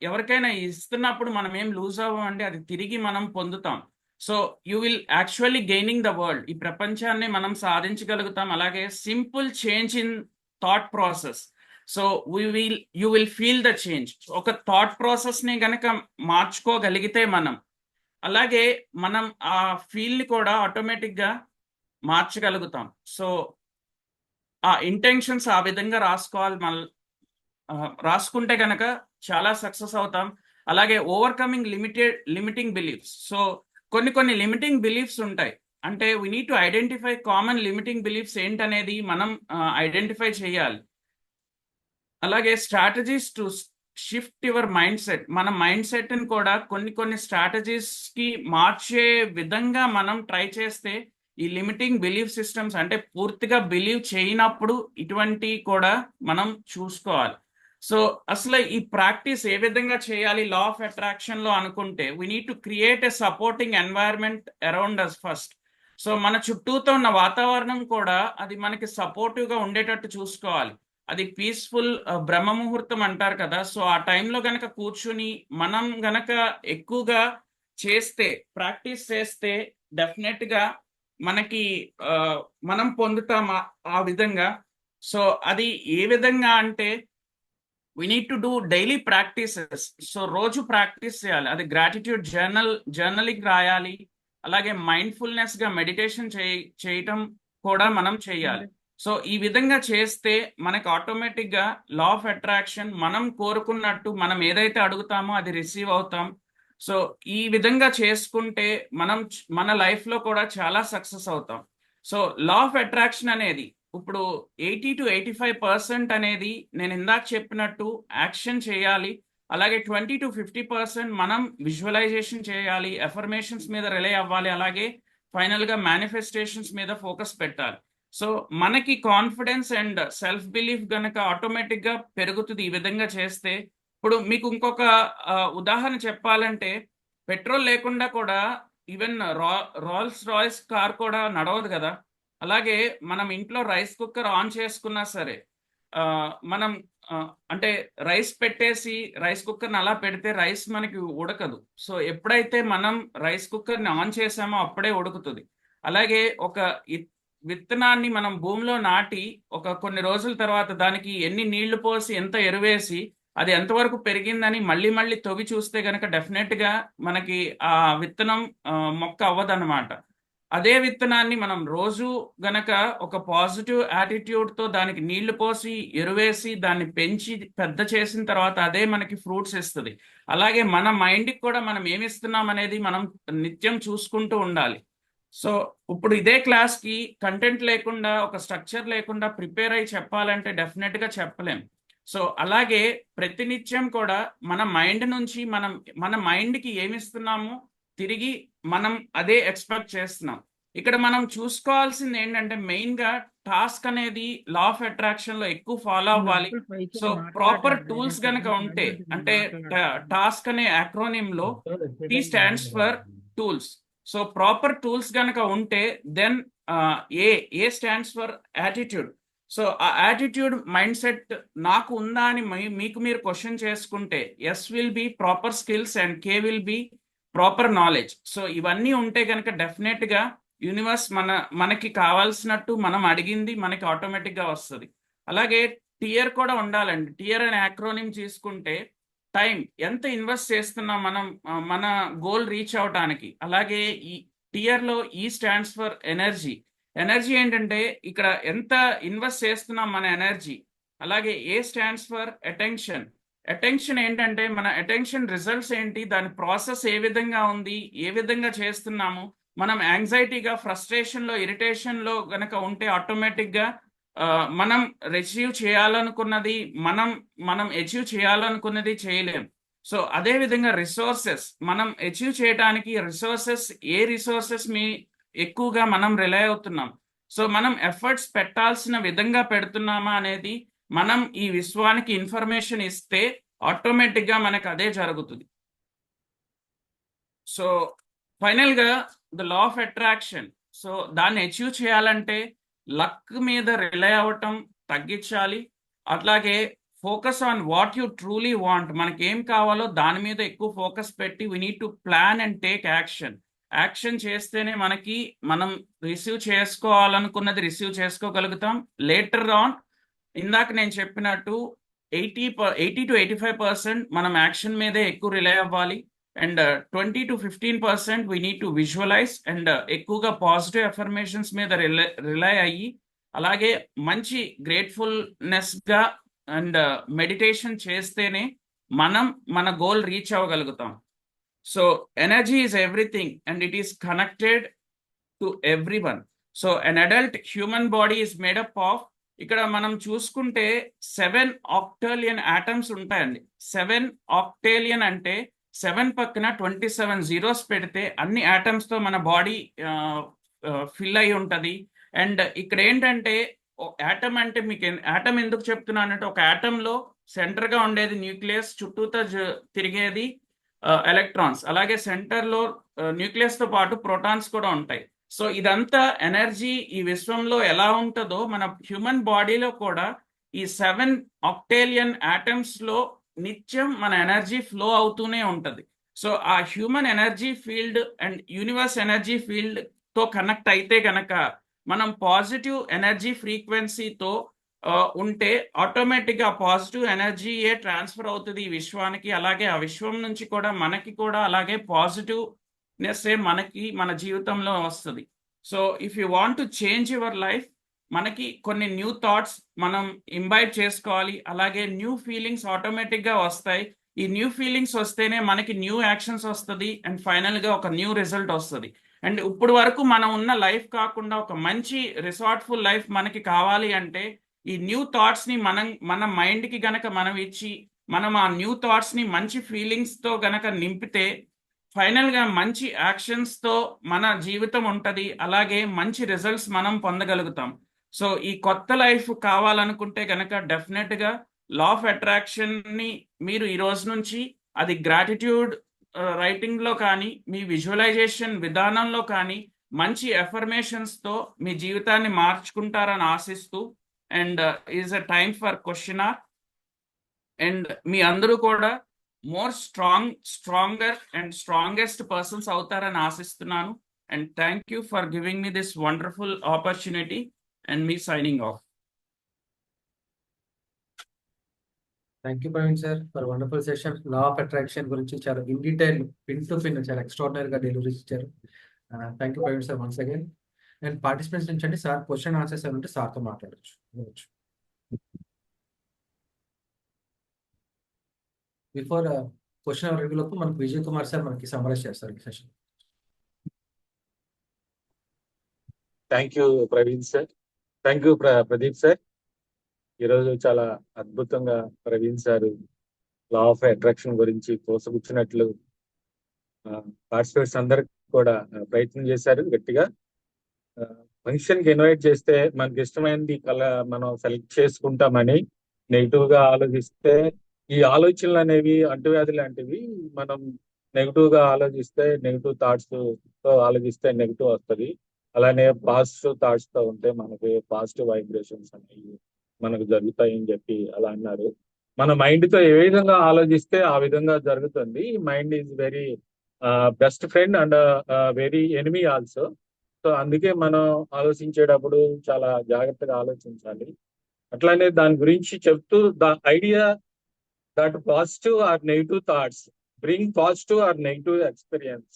Speaker 1: ఎవరికైనా ఇస్తున్నప్పుడు మనం ఏం లూజ్ అవ్వమండి, అది తిరిగి మనం పొందుతాం. So you will actually gaining the world. ఈ ప్రపంచాన్ని మనం సాధించగలుగుతాం. అలాగే simple change in thought process. So you will feel the change. ఒక థాట్ ప్రాసెస్ని గనక మార్చుకోగలిగితే మనం, అలాగే మనం ఆ ఫీల్ని కూడా ఆటోమేటిక్గా మార్చగలుగుతాం. సో ఆ ఇంటెన్షన్స్ ఆ విధంగా రాసుకోవాలి. రాసుకుంటే కనుక చాలా సక్సెస్ అవుతాం. అలాగే ఓవర్కమింగ్ లిమిటింగ్ బిలీఫ్స్. సో కొన్ని లిమిటింగ్ బిలీఫ్స్ ఉంటాయి. అంటే we need to identify common limiting beliefs ఏంటనేది మనం ఐడెంటిఫై చేయాలి. అలాగే strategies to shift your mind set. మన మైండ్ సెట్ని కూడా కొన్ని స్ట్రాటజీస్కి మార్చే విధంగా మనం ట్రై చేస్తే ఈ లిమిటింగ్ బిలీఫ్ సిస్టమ్స్, అంటే పూర్తిగా బిలీవ్ చేయనప్పుడు ఇటువంటి కూడా మనం చూసుకోవాలి. సో అసలు ఈ ప్రాక్టీస్ ఏ విధంగా చేయాలి లా ఆఫ్ అట్రాక్షన్ లో అనుకుంటే, we need to create a supporting environment around us first. So మన చుట్టూతో ఉన్న వాతావరణం కూడా అది మనకి సపోర్టివ్ గా ఉండేటట్టు చూసుకోవాలి. అది పీస్ఫుల్ బ్రహ్మ ముహూర్తం అంటారు కదా. సో ఆ టైంలో గనక కూర్చుని మనం గనక ఎక్కువగా చేస్తే, ప్రాక్టీస్ చేస్తే డెఫినెట్ గా మనకి మనం పొందుతాం ఆ విధంగా. సో అది ఏ విధంగా అంటే we need to do daily practices. So రోజు ప్రాక్టీస్ చేయాలి. అది గ్రాటిట్యూడ్ జర్నలింగ్ రాయాలి. అలాగే మైండ్ఫుల్నెస్ గా మెడిటేషన్ చేయటం కూడా మనం చేయాలి. సో ఈ విధంగా చేస్తే మనకి ఆటోమేటిక్ గా లా ఆఫ్ అట్రాక్షన్, మనం కోరుకున్నట్టు మనం ఏదైతే అడుగుతామో అది రిసీవ్ అవుతాం. సో ఈ విధంగా చేసుకుంటే మనం మన లైఫ్ లో కూడా చాలా సక్సెస్ అవుతాం. సో లా ఆఫ్ అట్రాక్షన్ అనేది ఇప్పుడు 80 to 85% అనేది నేను ఇందాక చెప్పినట్టు యాక్షన్ చేయాలి. అలాగే 20 to 50% మనం విజువలైజేషన్ చేయాలి, ఎఫర్మేషన్స్ మీద రిలే అవ్వాలి, అలాగే ఫైనల్ గా మేనిఫెస్టేషన్స్ మీద ఫోకస్ పెట్టాలి. సో మనకి కాన్ఫిడెన్స్ అండ్ సెల్ఫ్ బిలీఫ్ గనక ఆటోమేటిక్ గా పెరుగుతుంది ఈ విధంగా చేస్తే. ఇప్పుడు మీకు ఇంకొక ఉదాహరణ చెప్పాలంటే, పెట్రోల్ లేకుండా కూడా ఈవెన్ రోల్స్ రాయ్స్ కార్ కూడా నడవదు కదా. అలాగే మనం ఇంట్లో రైస్ కుక్కర్ ఆన్ చేసుకున్నా సరే, మనం అంటే రైస్ పెట్టేసి రైస్ కుక్కర్ని అలా పెడితే రైస్ మనకి ఉడకదు. సో ఎప్పుడైతే మనం రైస్ కుక్కర్ని ఆన్ చేసామో అప్పుడే ఉడుకుతుంది. అలాగే ఒక విత్తనాన్ని మనం భూమిలో నాటి కొన్ని రోజుల తర్వాత దానికి ఎన్ని నీళ్లు పోసి ఎంత ఎరువేసి అది ఎంతవరకు పెరిగిందని మళ్ళీ తవ్వి చూస్తే గనక డెఫినెట్ గా మనకి ఆ విత్తనం మొక్క అవ్వదన్నమాట. అదే విత్తనాన్ని మనం రోజు గనక ఒక పాజిటివ్ యాటిట్యూడ్ తో దానికి నీళ్లు పోసి ఎరువేసి దాన్ని పెంచి పెద్ద చేసిన తర్వాత అదే మనకి ఫ్రూట్స్ ఇస్తుంది. అలాగే మన మైండ్కి కూడా మనం ఏమిస్తున్నాం అనేది మనం నిత్యం చూసుకుంటూ ఉండాలి. సో ఇప్పుడు ఇదే క్లాస్కి కంటెంట్ లేకుండా, ఒక స్ట్రక్చర్ లేకుండా ప్రిపేర్ అయ్యి చెప్పాలంటే డెఫినెట్ గా చెప్పలేం. సో అలాగే ప్రతినిత్యం కూడా మన మైండ్ నుంచి మన మైండ్కి ఏమిస్తున్నామో తిరిగి మనం అదే ఎక్స్పెక్ట్ చేస్తున్నాం. ఇక్కడ మనం చూసుకోవాల్సింది ఏంటంటే మెయిన్ గా టాస్క్ అనేది లా ఆఫ్ అట్రాక్షన్ లో ఎక్కువ ఫాలో అవ్వాలి. సో ప్రాపర్ టూల్స్ గనక ఉంటే, అంటే టాస్క్ అనే యాక్రోనిమ్ లో T stands for tools. So proper tools గనక ఉంటే then A stands for attitude. So ఆ యాటిట్యూడ్ మైండ్ సెట్ నాకు ఉందా అని మీకు మీరు క్వశ్చన్ చేసుకుంటే, S will be proper skills and K will be proper knowledge. So ఇవన్నీ ఉంటే కనుక డెఫినెట్ గా యూనివర్స్ మనకి కావాల్సినట్టు మనం అడిగింది మనకి ఆటోమేటిక్ గా వస్తుంది. అలాగే టియర్ కూడా ఉండాలండి. టియర్ అనే యాక్రోనిమ్ తీసుకుంటే టైం ఎంత ఇన్వెస్ట్ చేస్తున్నాం మనం మన గోల్ రీచ్ అవడానికి. అలాగే ఈ టియర్లో ఈ స్టాండ్స్ ఫర్ ఎనర్జీ. ఎనర్జీ ఏంటంటే ఇక్కడ ఎంత ఇన్వెస్ట్ చేస్తున్నాం మన ఎనర్జీ. అలాగే ఏ స్టాండ్స్ ఫర్ అటెన్షన్. అటెన్షన్ ఏంటంటే మన అటెన్షన్ రిజల్ట్స్ ఏంటి, దాని ప్రాసెస్ ఏ విధంగా ఉంది, ఏ విధంగా చేస్తున్నాము. మనం యాంగ్జైటీగా, ఫ్రస్ట్రేషన్లో, ఇరిటేషన్లో గనక ఉంటే ఆటోమేటిక్గా మనం రిసీవ్ చేయాలనుకున్నది మనం అచీవ్ చేయాలనుకున్నది చేయలేం. సో అదే విధంగా రిసోర్సెస్ మనం అచీవ్ చేయడానికి ఏ రిసోర్సెస్ ఎక్కువగా మనం రిలై అవుతున్నాం. సో మనం ఎఫర్ట్స్ పెట్టాల్సిన విధంగా పెడుతున్నామా అనేది మనం ఈ విశ్వానికి ఇన్ఫర్మేషన్ ఇస్తే ఆటోమేటిక్గా మనకు అదే జరుగుతుంది. సో ఫైనల్గా the law of attraction. So దాన్ని అచీవ్ చేయాలంటే లక్ మీద రిలై అవ్వటం తగ్గించాలి. అట్లాగే focus on what you truly want. మనకి ఏం కావాలో దాని మీద ఎక్కువ ఫోకస్ పెట్టి we need to plan and take action. Action చేస్తేనే మనం రిసీవ్ చేసుకోవాలనుకున్నది రిసీవ్ చేసుకోగలుగుతాం. లేటర్ ఆన్ ఇందాక నేను చెప్పినట్టు 80 to 85% మనం యాక్షన్ మీదే ఎక్కువ రిలై అవ్వాలి. And 20 to 15% we need to visualise and ఎక్కువగా పాజిటివ్ అఫర్మేషన్స్ మీద రిలై అయ్యి, అలాగే మంచి గ్రేట్ఫుల్నెస్గా అండ్ మెడిటేషన్ చేస్తేనే మన గోల్ రీచ్ అవ్వగలుగుతాం. So energy is everything and it is connected to everyone. So an adult human body is made up of, ఇక్కడ మనం చూసుకుంటే 7 ఆక్టాలియన్ ఆటమ్స్ ఉంటాయండి. 7 ఆక్టాలియన్ అంటే 7 పక్కన 27 జీరోస్ పెడితే అన్ని ఆటమ్స్తో మన బాడీ ఫిల్ అయి ఉంటుంది. అండ్ ఇక్కడ ఏంటంటే యాటమ్ అంటే మీకు యాటమ్ ఎందుకు చెప్తున్నానంటే ఒక యాటంలో సెంటర్గా ఉండేది న్యూక్లియస్, చుట్టూతో తిరిగేది ఎలక్ట్రాన్స్. అలాగే సెంటర్లో న్యూక్లియస్తో పాటు ప్రోటాన్స్ కూడా ఉంటాయి. సో ఇదంతా ఎనర్జీ ఈ విశ్వంలో ఎలా ఉంటుందో మన హ్యూమన్ బాడీలో కూడా ఈ 7 ఆక్టాలియన్ ఆటమ్స్లో నిత్యం మన ఎనర్జీ ఫ్లో అవుతూనే ఉంటుంది. సో ఆ human energy field and universe energy ఫీల్డ్తో కనెక్ట్ అయితే గనక మనం పాజిటివ్ ఎనర్జీ ఫ్రీక్వెన్సీతో ఉంటే ఆటోమేటిక్గా పాజిటివ్ ఎనర్జీయే ట్రాన్స్ఫర్ అవుతుంది ఈ విశ్వానికి. అలాగే ఆ విశ్వం నుంచి కూడా మనకి కూడా అలాగే పాజిటివ్నెస్ మన జీవితంలో వస్తుంది. So if you want to change your life, మనకి కొన్ని న్యూ థాట్స్ మనం ఇంబైబ్ చేసుకోవాలి. అలాగే న్యూ ఫీలింగ్స్ ఆటోమేటిక్గా వస్తాయి. ఈ న్యూ ఫీలింగ్స్ వస్తేనే మనకి న్యూ యాక్షన్స్ వస్తుంది అండ్ ఫైనల్గా ఒక న్యూ రిజల్ట్ వస్తుంది. అండ్ ఇప్పుడు వరకు మనం ఉన్న లైఫ్ కాకుండా ఒక మంచి రిసార్ట్ఫుల్ లైఫ్ మనకి కావాలి అంటే ఈ న్యూ థాట్స్ని మన మైండ్కి గనక మనం ఇచ్చి మనం ఆ న్యూ థాట్స్ని మంచి ఫీలింగ్స్తో గనక నింపితే ఫైనల్గా మంచి యాక్షన్స్తో మన జీవితం ఉంటుంది. అలాగే మంచి రిజల్ట్స్ మనం పొందగలుగుతాం. సో ఈ కొత్త లైఫ్ కావాలనుకుంటే గనక డెఫినెట్గా లా ఆఫ్ అట్రాక్షన్ని మీరు ఈ రోజు నుంచి అది గ్రాటిట్యూడ్ రైటింగ్లో కానీ మీ విజువలైజేషన్ విధానంలో కానీ మంచి ఎఫర్మేషన్స్తో మీ జీవితాన్ని మార్చుకుంటారని ఆశిస్తూ and is a time for questioner. And మీ అందరూ కూడా స్ట్రాంగర్ అండ్ స్ట్రాంగెస్ట్ పర్సన్స్ అవుతారని ఆశిస్తున్నాను. And thank you for giving me this wonderful opportunity and me signing off.
Speaker 9: Thank you Praveen sir for wonderful session. Law of attraction గురించి చాలా in detail pin to pin చాలా ఎక్స్ట్రాడినరీగా delivery ఇచ్చారు. Thank you Praveen sir once again. And participants నుంచి అండి sir question answers ఉంటే సార్తో మాట్లాడచ్చు. బిఫోర్ క్వశ్చన్ రివ్యూలోపు మనకు విజయ్ కుమార్ సార్ మనకి సమరైజ్ చేస్తారు ఈ session.
Speaker 10: Thank you Praveen sir. Thank you Pradeep sir. ఈరోజు చాలా అద్భుతంగా Praveen sir law of attraction గురించి పోసగుచ్చినట్లు పార్టిసిపేట్స్ అందరికి కూడా ప్రయత్నం చేశారు గట్టిగా. ఫంక్షన్కి ఇన్వైట్ చేస్తే మనకి ఇష్టమైనది మనం సెలెక్ట్ చేసుకుంటామని నెగిటివ్ గా ఆలోచిస్తే ఈ ఆలోచనలు అనేవి అంటువ్యాధి లాంటివి. మనం నెగిటివ్ గా ఆలోచిస్తే నెగిటివ్ థాట్స్ తో ఆలోచిస్తే నెగిటివ్ వస్తుంది. అలానే పాజిటివ్ థాట్స్ తో ఉంటే మనకి పాజిటివ్ వైబ్రేషన్స్ అనేవి మనకు జరుగుతాయని చెప్పి అలా అన్నారు. మన మైండ్ తో ఏ విధంగా ఆలోచిస్తే ఆ విధంగా జరుగుతుంది. Mind is very best friend and very enemy also. So అందుకే మనం ఆలోచించేటప్పుడు చాలా జాగ్రత్తగా ఆలోచించాలి. అట్లానే దాని గురించి చెప్తూ idea that positive or negative thoughts bring positive or negative experience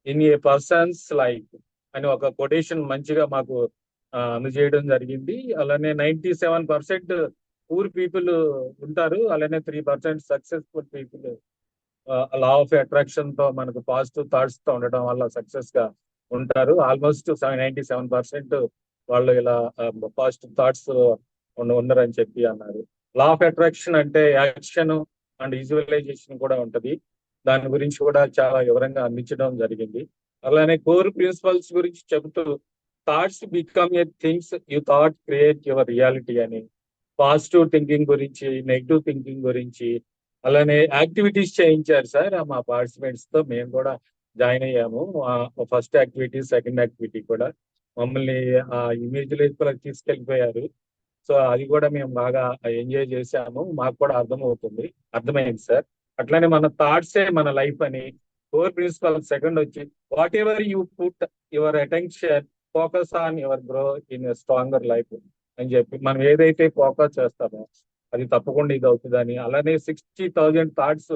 Speaker 10: in a person's life అని ఒక కొటేషన్ మంచిగా మాకు అందజేయడం జరిగింది. అలానే 97% పూర్ పీపుల్ ఉంటారు, అలానే 3% successful people law of attraction తో మనకు పాజిటివ్ థాట్స్ తో ఉండటం వల్ల సక్సెస్ గా ఉంటారు. ఆల్మోస్ట్ 97% వాళ్ళు ఇలా పాజిటివ్ థాట్స్ ఉన్నారని చెప్పి అన్నారు. లా ఆఫ్ అట్రాక్షన్ అంటే యాక్షన్ అండ్ విజువలైజేషన్ కూడా ఉంటది. దాని గురించి కూడా చాలా వివరంగా అందించడం జరిగింది. అలానే కోర్ ప్రిన్సిపల్స్ గురించి చెబుతూ thoughts become a things you thought create your reality అని, పాజిటివ్ థింకింగ్ గురించి, నెగిటివ్ థింకింగ్ గురించి, అలానే యాక్టివిటీస్ చేయించారు సార్ మా పార్టిసిపెంట్స్ తో. మేము కూడా జాయిన్ అయ్యాము. ఫస్ట్ యాక్టివిటీ, సెకండ్ యాక్టివిటీ కూడా మమ్మల్ని ఆ ఇమేజ్ లోకి తీసుకెళ్ళిపోయారు. సో అది కూడా మేము బాగా ఎంజాయ్ చేసాము. మాకు కూడా అర్థమైంది సార్. అట్లానే మన థాట్సే మన లైఫ్ అని. కోర్ ప్రిన్సిపల్ సెకండ్ వచ్చి what ever you put your attention focus on your grow in stronger life అని చెప్పి, మనం ఏదైతే ఫోకస్ చేస్తామో అది తప్పకుండా ఇది అవుతుందని. అలానే 60,000 థాట్స్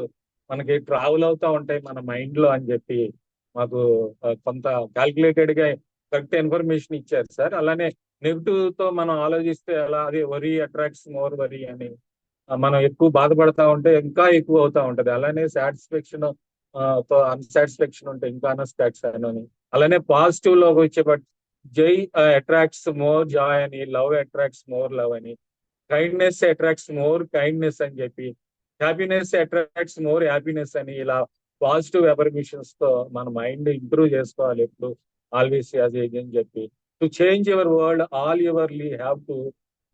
Speaker 10: మనకి ట్రావెల్ అవుతా ఉంటాయి మన మైండ్ లో అని చెప్పి మాకు కొంత క్యాల్కులేటెడ్ గా కరెక్ట్ ఇన్ఫర్మేషన్ ఇచ్చారు సార్. అలానే నెగిటివ్ తో మనం ఆలోచిస్తే ఎలా, అది వరీ అట్రాక్ట్స్ మోర్ వరీ అని, మనం ఎక్కువ బాధపడతా ఉంటే ఇంకా ఎక్కువ అవుతా ఉంటది. అలానే సాటిస్ఫాక్షన్ తో అన్సాటిస్ఫాక్షన్ ఉంటే ఇంకా అన్సాటిస్ఫాక్షన్ అని. అలానే పాజిటివ్ లో వచ్చేపటి జై అట్రాక్ట్స్ మోర్ జాయ్ అని, లవ్ అట్రాక్ట్స్ మోర్ లవ్ అని, కైండ్నెస్ అట్రాక్ట్స్ మోర్ కైండ్నెస్ అని చెప్పి, హ్యాపీనెస్ అట్రాక్ట్స్ మోర్ హ్యాపీనెస్ అని, ఇలా పాజిటివ్ అఫర్మేషన్స్ తో మన మైండ్ ఇంప్రూవ్ చేసుకోవాలి ఎప్పుడు, ఆల్వేస్ యాజ్ ఏజ్ అని చెప్పి. To change your world all you really have to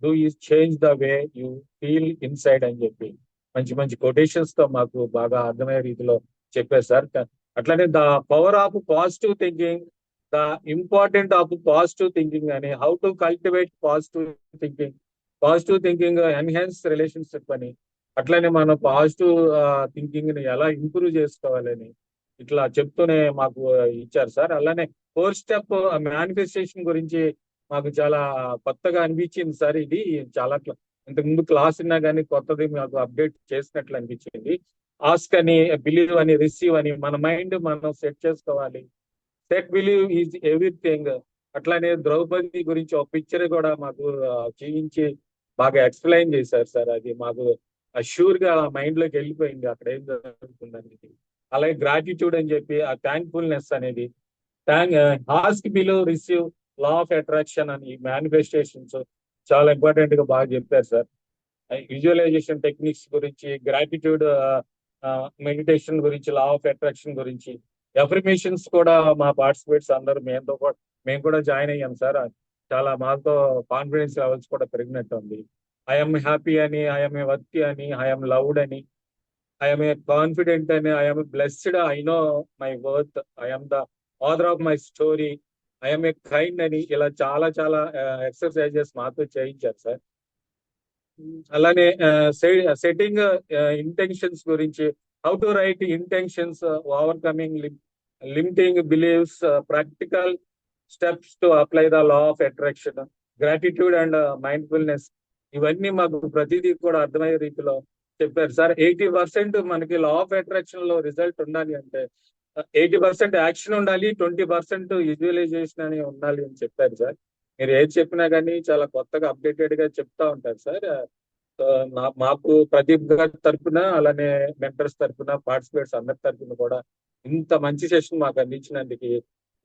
Speaker 10: do is change the way you feel inside అని చెప్పి మంచి మంచి కొటేషన్స్ తో మాకు బాగా అర్థమయ్యే రీతిలో చెప్పారు సార్. అట్లానే the power of positive thinking, the important of positive thinking అని, how to cultivate positive thinking enhance relationship అని, అట్లనే మనం పాజిటివ్ థింకింగ్ ని ఎలా ఇంప్రూవ్ చేసుకోవాలని ఇట్లా చెప్తూనే మాకు ఇచ్చారు సార్. అలానే 4 స్టెప్ మేనిఫెస్టేషన్ గురించి మాకు చాలా కొత్తగా అనిపించింది సార్. ఇది చాలా ఇంతకు ముందు క్లాస్ ఉన్నా కానీ కొత్తది మాకు అప్డేట్ చేసినట్లు అనిపించింది. ఆస్క్ అని, బిలీవ్ అని, రిసీవ్ అని, మన మైండ్ మనం సెట్ చేసుకోవాలి. Set believe is everything. అట్లానే ద్రౌపది గురించి ఒక పిక్చర్ కూడా మాకు చూపించి బాగా ఎక్స్ప్లెయిన్ చేశారు సార్. అది మాకు అష్యూర్ గా మైండ్ లోకి వెళ్ళిపోయింది అక్కడ ఏం జరుగుతుందనేది. అలాగే గ్రాటిట్యూడ్ అని చెప్పి ఆ థ్యాంక్ఫుల్నెస్ అనేది, ask believe receive, law of attraction అని, మేనిఫెస్టేషన్స్ చాలా ఇంపార్టెంట్ గా బాగా చెప్పారు సార్. విజువలైజేషన్ టెక్నిక్స్ గురించి, గ్రాటిట్యూడ్ మెడిటేషన్ గురించి, లా ఆఫ్ అట్రాక్షన్ గురించి, ఎఫర్మేషన్స్ కూడా మా పార్టిసిపేట్స్ అందరూ మేము కూడా జాయిన్ అయ్యాం సార్. చాలా మాతో కాన్ఫిడెన్స్ లెవెల్స్ కూడా పెరిగినట్టు ఉంది. ఐఎమ్ హ్యాపీ అని, ఐఎమ్ ఏ వర్తి అని, ఐఎమ్ లవ్డ్ అని, ఐఎమ్ ఏ కాన్ఫిడెంట్ అని, I'm blessed, I know my worth, I'm the author of my story, I'm a kind అని, ఇలా చాలా చాలా ఎక్సర్సైజెస్ మాతో చేయించారు సార్. అలానే సెట్టింగ్ ఇంటెన్షన్స్ గురించి, how to write intentions, overcoming limiting beliefs, practical steps to apply the law of attraction, gratitude and mindfulness, ఇవన్నీ మాకు ప్రతిదీ కూడా అర్థమయ్యే రీతిలో చెప్పారు సార్. 80% మనకి లా ఆఫ్ అట్రాక్షన్ లో రిజల్ట్ ఉండాలి అంటే 80% యాక్షన్ ఉండాలి, 20% విజువలైజేషన్ అని ఉండాలి అని చెప్పారు సార్. మీరు ఏది చెప్పినా కానీ చాలా కొత్తగా అప్డేటెడ్ గా చెప్తా ఉంటారు సార్. మాకు ప్రదీప్ గారి తరఫున, అలానే మెంటర్స్ తరఫున, పార్టిసిపేట్స్ అందరి తరఫున కూడా ఇంత మంచి సెషన్ మాకు అందించినందుకు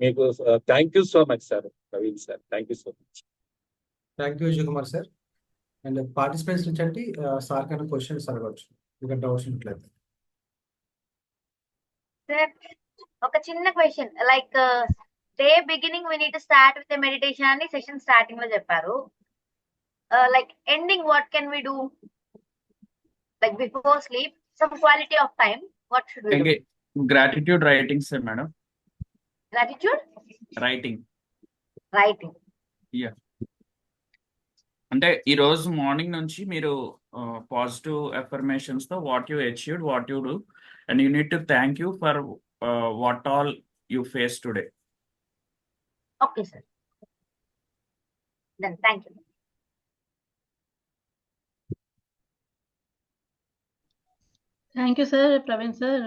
Speaker 10: మీకు thank you so much sir. Praveen sir, thank you so much.
Speaker 9: Thank you Vijay Kumar sir. And participants నుంచి అంటే సార్ కన్నా క్వశ్చన్స్ అడగవచ్చు, ఇంకా డౌట్స్ ఉన్నట్లయితే.
Speaker 4: సార్ ఒక చిన్న question, like day beginning we need to start with meditation అని సెషన్ స్టార్టింగ్ లో చెప్పారు. Like ending what can we do, like before sleep some quality of time, what should we do?
Speaker 1: Gratitude writing sir madam.
Speaker 4: Gratitude
Speaker 1: writing.
Speaker 4: Yeah,
Speaker 1: అంటే ఈ రోజు morning నుంచి మీరు positive affirmations తో what you achieved, what you do, and you need to thank you for what all you face today.
Speaker 4: Okay sir, then thank you.
Speaker 2: Thank you sir, Praveen sir.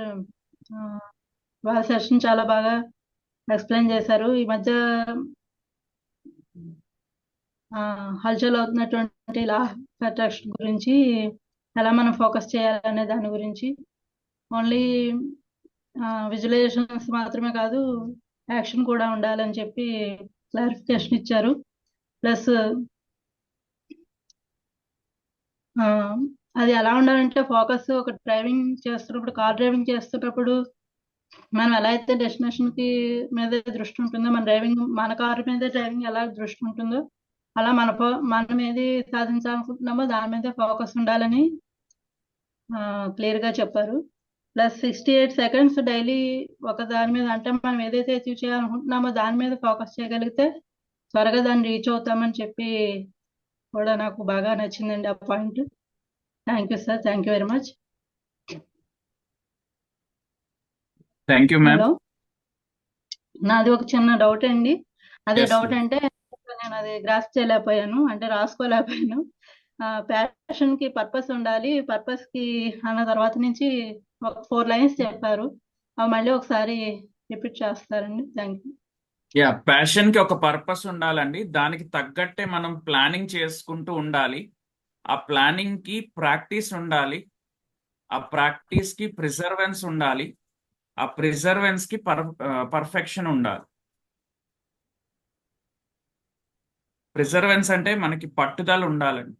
Speaker 2: వాళ్ళ session చాలా బాగా explain చేశారు. ఈ మధ్య హల్చల్ అవుతున్నటువంటి లా of attraction గురించి, ఎలా మనం ఫోకస్ చేయాలనే దాని గురించి, ఓన్లీ విజువలైజేషన్స్ మాత్రమే కాదు, యాక్షన్ కూడా ఉండాలని చెప్పి క్లారిఫికేషన్ ఇచ్చారు. ప్లస్ అది ఎలా ఉండాలంటే ఫోకస్ ఒక డ్రైవింగ్ చేస్తున్నప్పుడు, కార్ డ్రైవింగ్ చేస్తున్నప్పుడు మనం ఎలా అయితే డెస్టినేషన్ కి మీద దృష్టి ఉంటుందో, మన కారు మీద డ్రైవింగ్ ఎలా దృష్టి ఉంటుందో, అలా మనం ఏది సాధించాలనుకుంటున్నామో దాని మీద ఫోకస్ ఉండాలని క్లియర్ గా చెప్పారు. ప్లస్ 68 సెకండ్స్ డైలీ ఒక దాని మీద, అంటే మనం ఏదైతే అచీవ్ చేయాలనుకుంటున్నామో దాని మీద ఫోకస్ చేయగలిగితే త్వరగా దాన్ని రీచ్ అవుతామని చెప్పి కూడా నాకు బాగా నచ్చిందండి ఆ point. Thank you sir, thank you very much.
Speaker 1: Thank you ma'am.
Speaker 2: Hello, నాది ఒక చిన్న డౌట్ అండి. అదే
Speaker 1: Yes,
Speaker 2: డౌట్
Speaker 1: ma'am.
Speaker 2: అంటే నేను అది గ్రాస్ చేయలేకపోయాను, అంటే రాసుకోలేకపోయాను. ప్యాషన్ కి పర్పస్ ఉండాలి, పర్పస్ కి అన్న తర్వాత నుంచి ఒక 4 లైన్స్ చెప్పారు. అవి మళ్ళీ ఒకసారి రిపీట్ చేస్తారండి. Thank you.
Speaker 1: యా, ప్యాషన్ కి ఒక పర్పస్ ఉండాలండి. దానికి తగ్గట్టే మనం ప్లానింగ్ చేసుకుంటూ ఉండాలి. ఆ ప్లానింగ్ కి ప్రాక్టీస్ ఉండాలి. ఆ ప్రాక్టీస్ కి ప్రిజర్వెన్స్ ఉండాలి. ఆ ప్రిజర్వెన్స్ కి పర్ఫెక్షన్ ఉండాలి. ప్రిజర్వెన్స్ అంటే మనకి పట్టుదల ఉండాలండి.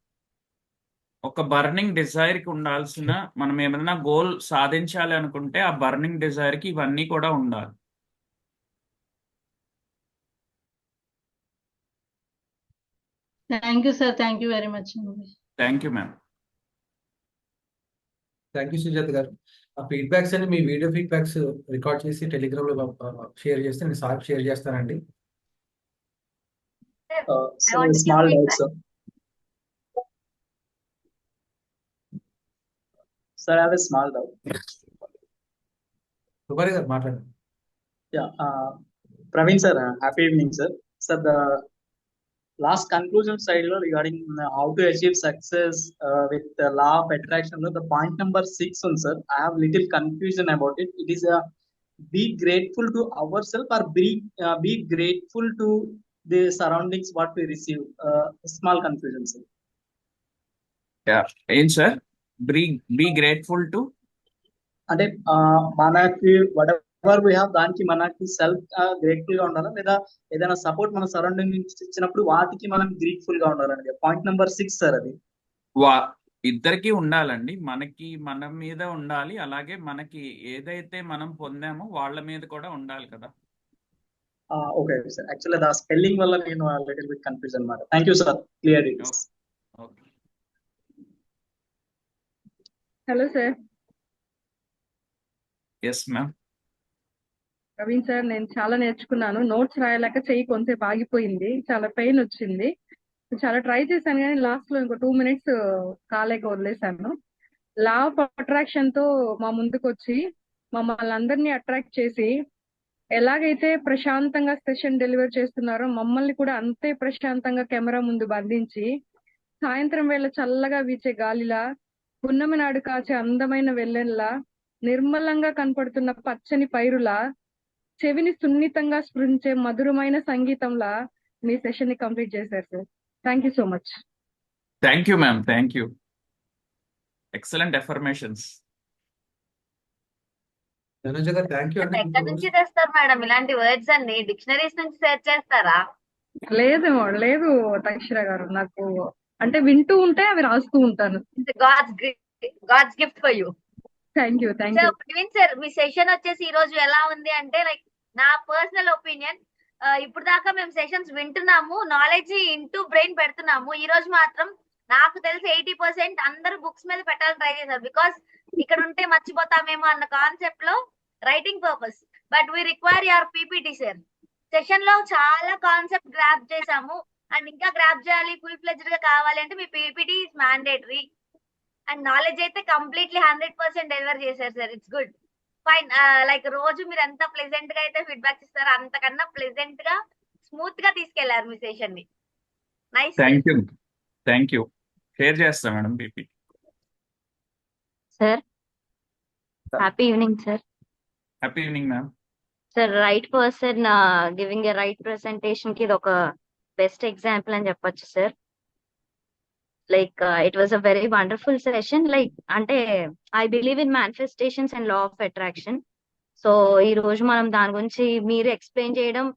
Speaker 1: ఒక బర్నింగ్ డిజైర్ కి ఉండాల్సిన, మనం ఏమైనా గోల్ సాధించాలి అనుకుంటే ఆ బర్నింగ్ డిజైర్ కి ఇవన్నీ కూడా ఉండాలి.
Speaker 2: Thank you sir, thank you very much అండి.
Speaker 1: Thank you ma'am.
Speaker 9: Thank you Sujatha garu. ఆ ఫీడ్బ్యాక్స్ అని మీ వీడియో ఫీడ్బ్యాక్స్ రికార్డ్ చేసి టెలిగ్రామ్ లో షేర్ చేస్తే నేను సార్ షేర్ చేస్తానండి.
Speaker 6: So
Speaker 4: I want to
Speaker 6: small
Speaker 4: give
Speaker 6: doubt,
Speaker 4: feedback.
Speaker 6: sir. Sir, I have a small doubt.
Speaker 9: సుబారి గారు మాట్లాడండి.
Speaker 6: Yeah, Praveen sir, happy evening, sir. Sir, the last conclusion slide regarding how to achieve success with the law of attraction, the point number 6 on, sir, I have little confusion about it. It is be grateful to ourselves or be grateful to the surroundings what we receive. Small confusion, sir.
Speaker 1: Yeah, ఏం sir? Be grateful to
Speaker 6: అంటే మనకి whatever we have దానికి మనకి self grateful గా ఉండాలా, లేదా ఏదైనా support మన సరౌండింగ్ నుంచి ఇచ్చినప్పుడు వాటికి మనం గ్రేట్ఫుల్ గా ఉండాలండి. పాయింట్ నెంబర్ 6 సార్ అది.
Speaker 1: ఇద్దరికి ఉండాలండి. మనకి మన మీద ఉండాలి, అలాగే మనకి ఏదైతే మనం పొందామో వాళ్ళ మీద కూడా ఉండాలి కదా.
Speaker 6: Okay sir, actually the spelling వల్ల నేను లిటిల్ బిట్ కన్ఫ్యూజ్ అన్నమాట. Thank you sir, clear it.
Speaker 1: Okay.
Speaker 3: Hello sir.
Speaker 1: Yes ma'am.
Speaker 3: Praveen sir, నేను చాలా నేర్చుకున్నాను. నోట్స్ రాయలేక చెయ్యి కొంతసేపు ఆగిపోయింది, చాలా పెయిన్ వచ్చింది. చాలా ట్రై చేశాను కానీ లాస్ట్ లో ఇంకో 2 minutes కాలేక వదిలేశాను. లా ఆఫ్ అట్రాక్షన్ తో మా ముందుకు వచ్చి మమ్మల్ని అందరినీ అట్రాక్ట్ చేసి ఎలాగైతే ప్రశాంతంగా సెషన్ డెలివర్ చేస్తున్నారో మమ్మల్ని కూడా అంతే ప్రశాంతంగా కెమెరా ముందు బంధించి, సాయంత్రం వేళ చల్లగా వీచే గాలిలా, పున్నమి నాడు కాచే అందమైన వెల్లెల్లా, నిర్మలంగా కనపడుతున్న పచ్చని పైరులా, చెవిని సున్నితంగా స్పృశించే మధురమైన సంగీతంలా మీ సెషన్ ని కంప్లీట్ చేశారు sir. Thank you so much.
Speaker 1: Thank you ma'am, thank you. Excellent affirmations.
Speaker 9: Dhanuja garu thank you అండి.
Speaker 4: ఎక్కడి నుంచి తెస్తారు మేడం ఇలాంటి వర్డ్స్ అన్ని? డిక్షనరీస్ నుంచి సెర్చ్ చేస్తారా?
Speaker 3: లేదు లేదు తక్షిర గారు, నాకు అంటే వింటూ ఉంటే అవి రాస్తూ ఉంటాను.
Speaker 4: God's gift for you.
Speaker 3: Thank you, thank you.
Speaker 4: Praveen sir, మీ సెషన్ వచ్చేసి ఈ రోజు ఎలా ఉంది అంటే, లైక్ నా పర్సనల్ ఒపీనియన్, ఇప్పుడు దాకా మేము సెషన్స్ వింటున్నాము, నాలెడ్జ్ ఇంటూ బ్రెయిన్ పెడుతున్నాము. ఈ రోజు మాత్రం నాకు తెలిసి 80% అందరూ బుక్స్ మీద పెట్టాలని ట్రై చేశారు. బికాస్ ఇక్కడ ఉంటే మర్చిపోతామేమో అన్న కాన్సెప్ట్ లో writing purpose. But we require your PPT sir. Session లో చాలా కాన్సెప్ట్ గ్రాప్ చేసాము, అండ్ ఇంకా గ్రాప్ చేయాలి, ఫుల్ ఫ్లెజ్డ్ గా కావాలి అంటే మీ PPT is mandatory. And knowledge అయితే కంప్లీట్లీ 100% డెలివర్ చేశారు sir. It's good, fine. Like రోజు మీరు ఎంత ప్లెజెంట్ గా అయితే ఫీడ్బ్యాక్ ఇస్తారో అంతకన్నా ప్లెజెంట్ గా, స్మూత్ గా తీసుకెళ్లారు మీ సెషన్ ని. Nice.
Speaker 1: Thank you, thank you. Share చేస్తా madam PP.
Speaker 11: Sir Happy evening, sir.
Speaker 1: Happy evening ma'am.
Speaker 11: Sir, right person giving a right presentation ki idoka best example అని చెప్పొచ్చు sir. Like it was a very wonderful session. Like అంటే I believe in manifestations and law of attraction. So ఈ రోజు మనం దాని గురించి మీరు explain చేయడం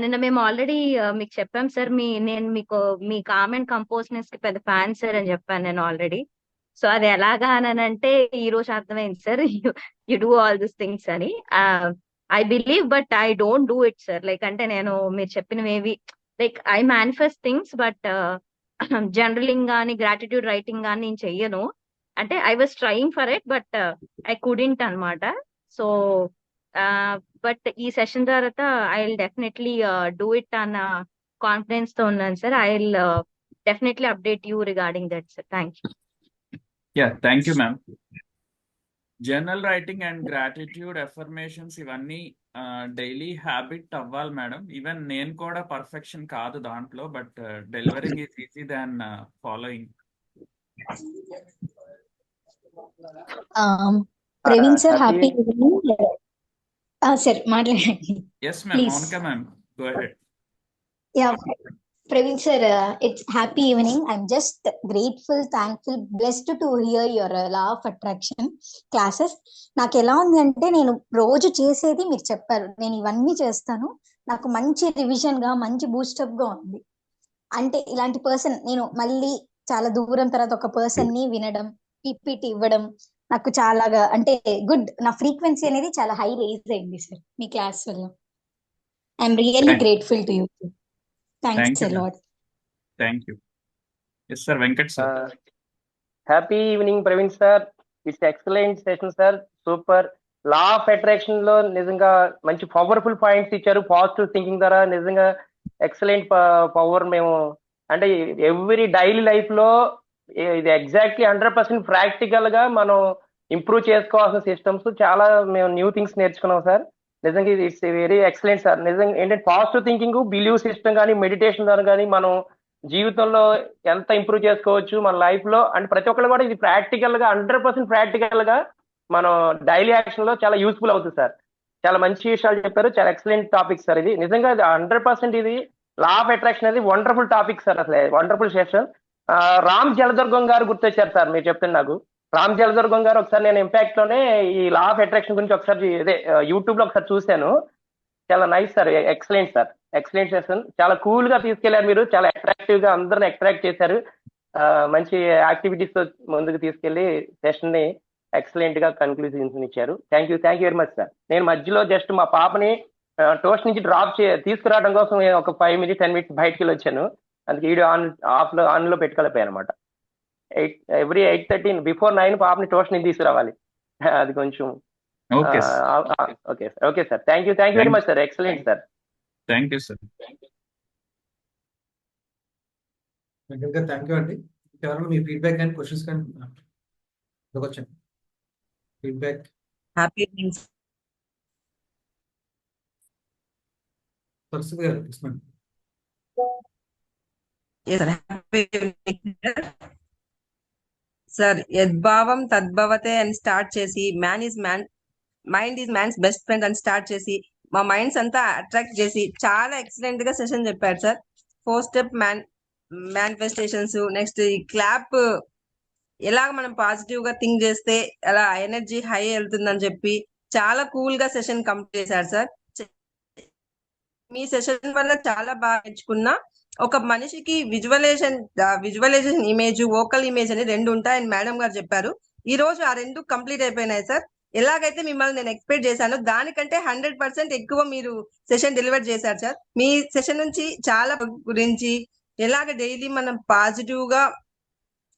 Speaker 11: నిన్న మేము ఆల్రెడీ మీకు చెప్పాం సార్. నేను మీకు మీ కామెంట్ కంపోజ్నెస్ కి పెద్ద ఫ్యాన్ సార్ అని చెప్పాను నేను ఆల్రెడీ. సో అది ఎలాగా అని అంటే ఈ రోజు అర్థమైంది sir. You do all this things అని. I believe but I don't do it sir. Like అంటే నేను మీరు చెప్పినవి like I manifest things but journaling కానీ గ్రాటిట్యూడ్ రైటింగ్ కానీ నేను చెయ్యను. అంటే I was trying for it but I couldn't అనమాట. సో బట్ ఈ సెషన్ తర్వాత I will definitely do it అన్న కాన్ఫిడెన్స్ తో ఉన్నాను sir. I will definitely update you regarding that sir. Thank you.
Speaker 1: Yeah, thank you ma'am. Journal writing and gratitude affirmations ఇవన్నీ daily habit అవ్వాలి madam. Even నేను కూడా perfection కాదు దాంట్లో, but delivering is easy than following.
Speaker 8: Praveen sir, happy evening. Sir మాట్లాడండి.
Speaker 1: Yes ma'am,
Speaker 8: Please.
Speaker 1: Mounika ma'am, go ahead.
Speaker 8: Yeah, Praveen sir, it's happy evening. I'm just grateful, thankful, blessed to hear your law of attraction classes. నాకు ఎలా ఉంది అంటే నేను రోజు చేసేది మీరు చెప్పారు, నేను ఇవన్నీ చేస్తాను, నాకు మంచి రివిజన్ గా మంచి బూస్టప్ గా ఉంది. అంటే ఇలాంటి పర్సన్ నేను మళ్ళీ చాలా దూరం తర్వాత ఒక పర్సన్ ని వినడం, పిపిటి ఇవ్వడం నాకు చాలా అంటే గుడ్. నా ఫ్రీక్వెన్సీ అనేది చాలా హై రేజ్ అయింది సార్ మీ క్లాస్ వల్ల. I'm really grateful to you. Thanks
Speaker 1: thank you
Speaker 8: a lot.
Speaker 1: Thank you. Yes sir, Venkat sir.
Speaker 12: Happy evening Praveen sir. It's excellent session sir. Super. Law of attraction లో నిజంగా మంచి powerful points ఇచ్చారు. Positive thinking ద్వారా నిజంగా excellent power. మేము అంటే every daily life లో ఇది ఎగ్జాక్ట్లీ 100% ప్రాక్టికల్ గా మనం ఇంప్రూవ్ చేసుకోవాల్సిన సిస్టమ్స్ చాలా మేము న్యూ థింగ్స్ నేర్చుకున్నాం సార్. నిజంగా ఇది ఇట్స్ వెరీ ఎక్సలెంట్ సార్. నిజంగా ఏంటంటే పాజిటివ్ థింకింగ్, బిలీవ్ సిస్టమ్ కానీ మెడిటేషన్ ద్వారా కానీ మనం జీవితంలో ఎంత ఇంప్రూవ్ చేసుకోవచ్చు మన లైఫ్ లో. అంటే ప్రతి ఒక్కరు కూడా ఇది ప్రాక్టికల్ గా 100% ప్రాక్టికల్ గా మనం డైలీ యాక్షన్ లో చాలా యూస్ఫుల్ అవుతుంది సార్. చాలా మంచి విషయాలు చెప్పారు. చాలా ఎక్సలెంట్ టాపిక్ సార్. ఇది నిజంగా 100% ఇది లా ఆఫ్ అట్రాక్షన్ అనేది వండర్ఫుల్ టాపిక్ సార్. అసలు వండర్ఫుల్ సెషన్. రామ్ జలదుర్గం గారు గుర్తొచ్చారు సార్ మీరు చెప్తే నాకు. రామ్ జలదుర్గం గారు ఒకసారి నేను ఇంపాక్ట్ లోనే ఈ లా ఆఫ్ అట్రాక్షన్ గురించి ఒకసారి యూట్యూబ్ లో ఒకసారి చూశాను. చాలా nice sir. Excellent sir. Excellent session. చాలా కూల్ గా తీసుకెళ్లారు మీరు. చాలా అట్రాక్టివ్ గా అందరిని అట్రాక్ట్ చేశారు. మంచి యాక్టివిటీస్ తో ముందుకు తీసుకెళ్లి సెషన్ ని ఎక్సలెంట్ గా కన్క్లూజన్స్ ఇచ్చారు. Thank you very much sir. నేను మధ్యలో జస్ట్ మా పాపని టోస్ట్ నుంచి డ్రాప్ తీసుకురావడం కోసం నేను ఒక 5 minutes 10 minutes బయటకు వెళ్ళి వచ్చాను. అందుకే వీడియో ఆన్ లో పెట్టుకోలేకపోయాను అనమాట. ఎవ్రీ 8:30 బిఫోర్ 9 పాపని టోస్ట్ నుంచి తీసుకురావాలి. అది కొంచెం okay sir. Okay sir. Thank you very much sir. Excellent sir.
Speaker 1: Thank you sir.
Speaker 9: Thank you అండి. ఎవరైనా మీ ఫీడ్బ్యాక్ కానీ క్వశ్చన్స్ కానీ వచ్చండి. ఫీడ్బ్యాక్.
Speaker 5: హ్యాపీ ఈవినింగ్
Speaker 9: సరస్వతి గారు తీసుకోండి.
Speaker 5: సార్, యద్భావం తద్భవతే అని స్టార్ట్ చేసి mind is man's best friend అని స్టార్ట్ చేసి మా మైండ్స్ అంతా అట్రాక్ట్ చేసి చాలా ఎక్సలెంట్ గా సెషన్ చెప్పారు సార్. 4 స్టెప్ మేనిఫెస్టేషన్స్, నెక్స్ట్ ఈ క్లాప్ ఎలాగ మనం పాజిటివ్ గా థింక్ చేస్తే అలా ఎనర్జీ హై వెళ్తుందని చెప్పి చాలా కూల్ గా సెషన్ కంప్లీట్ చేశారు సార్. మీ సెషన్ వల్ల చాలా బాగా నేర్చుకున్నా. ఒక మనిషికి విజువలైజేషన్ ఇమేజ్, వోకల్ ఇమేజ్ అని 2 ఉంటాయని మేడం గారు చెప్పారు. ఈ రోజు ఆ 2 కంప్లీట్ అయిపోయినాయి సార్. ఎలాగైతే మిమ్మల్ని నేను ఎక్స్పెక్ట్ చేశాను దానికంటే 100% ఎక్కువ మీరు సెషన్ డెలివర్ చేశారు సార్. మీ సెషన్ నుంచి చాలా గురించి ఎలాగ డైలీ మనం పాజిటివ్ గా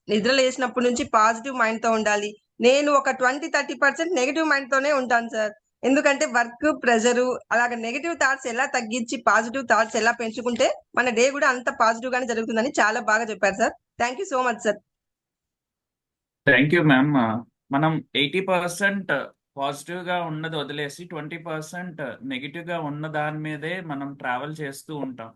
Speaker 5: నిద్ర లేచినప్పటి నుంచి పాజిటివ్ మైండ్ తో ఉండాలి. నేను ఒక 20-30% నెగిటివ్ మైండ్ తోనే ఉంటాను సార్. ఎందుకంటే వర్క్ ప్రెషరు అలాగే నెగిటివ్ థాట్స్ ఎలా తగ్గించి పాజిటివ్ థాట్స్ ఎలా పెంచుకుంటే మన డే కూడా అంత పాజిటివ్ గానే జరుగుతుందని చాలా బాగా చెప్పారు sir. Thank you so much sir.
Speaker 1: Thank you ma'am. మనం 80% పాజిటివ్ గా ఉన్నది వదిలేసి 20% నెగిటివ్ గా ఉన్న దాని మీదే మనం ట్రావెల్ చేస్తూ ఉంటాం.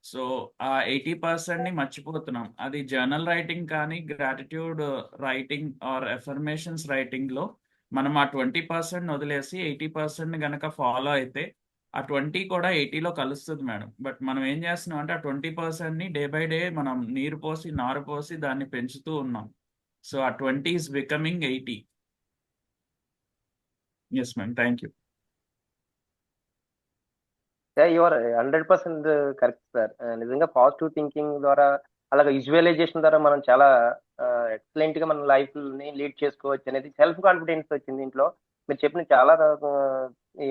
Speaker 1: సో ఆ 80% ని మర్చిపోతున్నాం. అది జర్నల్ రైటింగ్ కానీ gratitude writing or affirmations writing లో మనం ఆ 20% వదిలేసి 80% గనక ఫాలో అయితే ఆ 20 కూడా 80లో కలుస్తుంది మేడం. బట్ మనం ఏం చేస్తున్నాం అంటే ఆ 20%ని డే బై డే మనం నీరు పోసి నారు పోసి దాన్ని పెంచుతూ ఉన్నాం. సో ఆ 20 is becoming 80. Yes ma'am, thank you.
Speaker 12: Your 100% correct sir. నిజంగా పాజిటివ్ థింకింగ్ ద్వారా అలాగే విజువలైజేషన్ ద్వారా మనం చాలా ఎక్సలెంట్ గా మన లైఫ్ ని లీడ్ చేసుకోవచ్చు అనేది సెల్ఫ్ కాన్ఫిడెన్స్ వచ్చింది దీంట్లో. మీరు చెప్పిన చాలా ఈ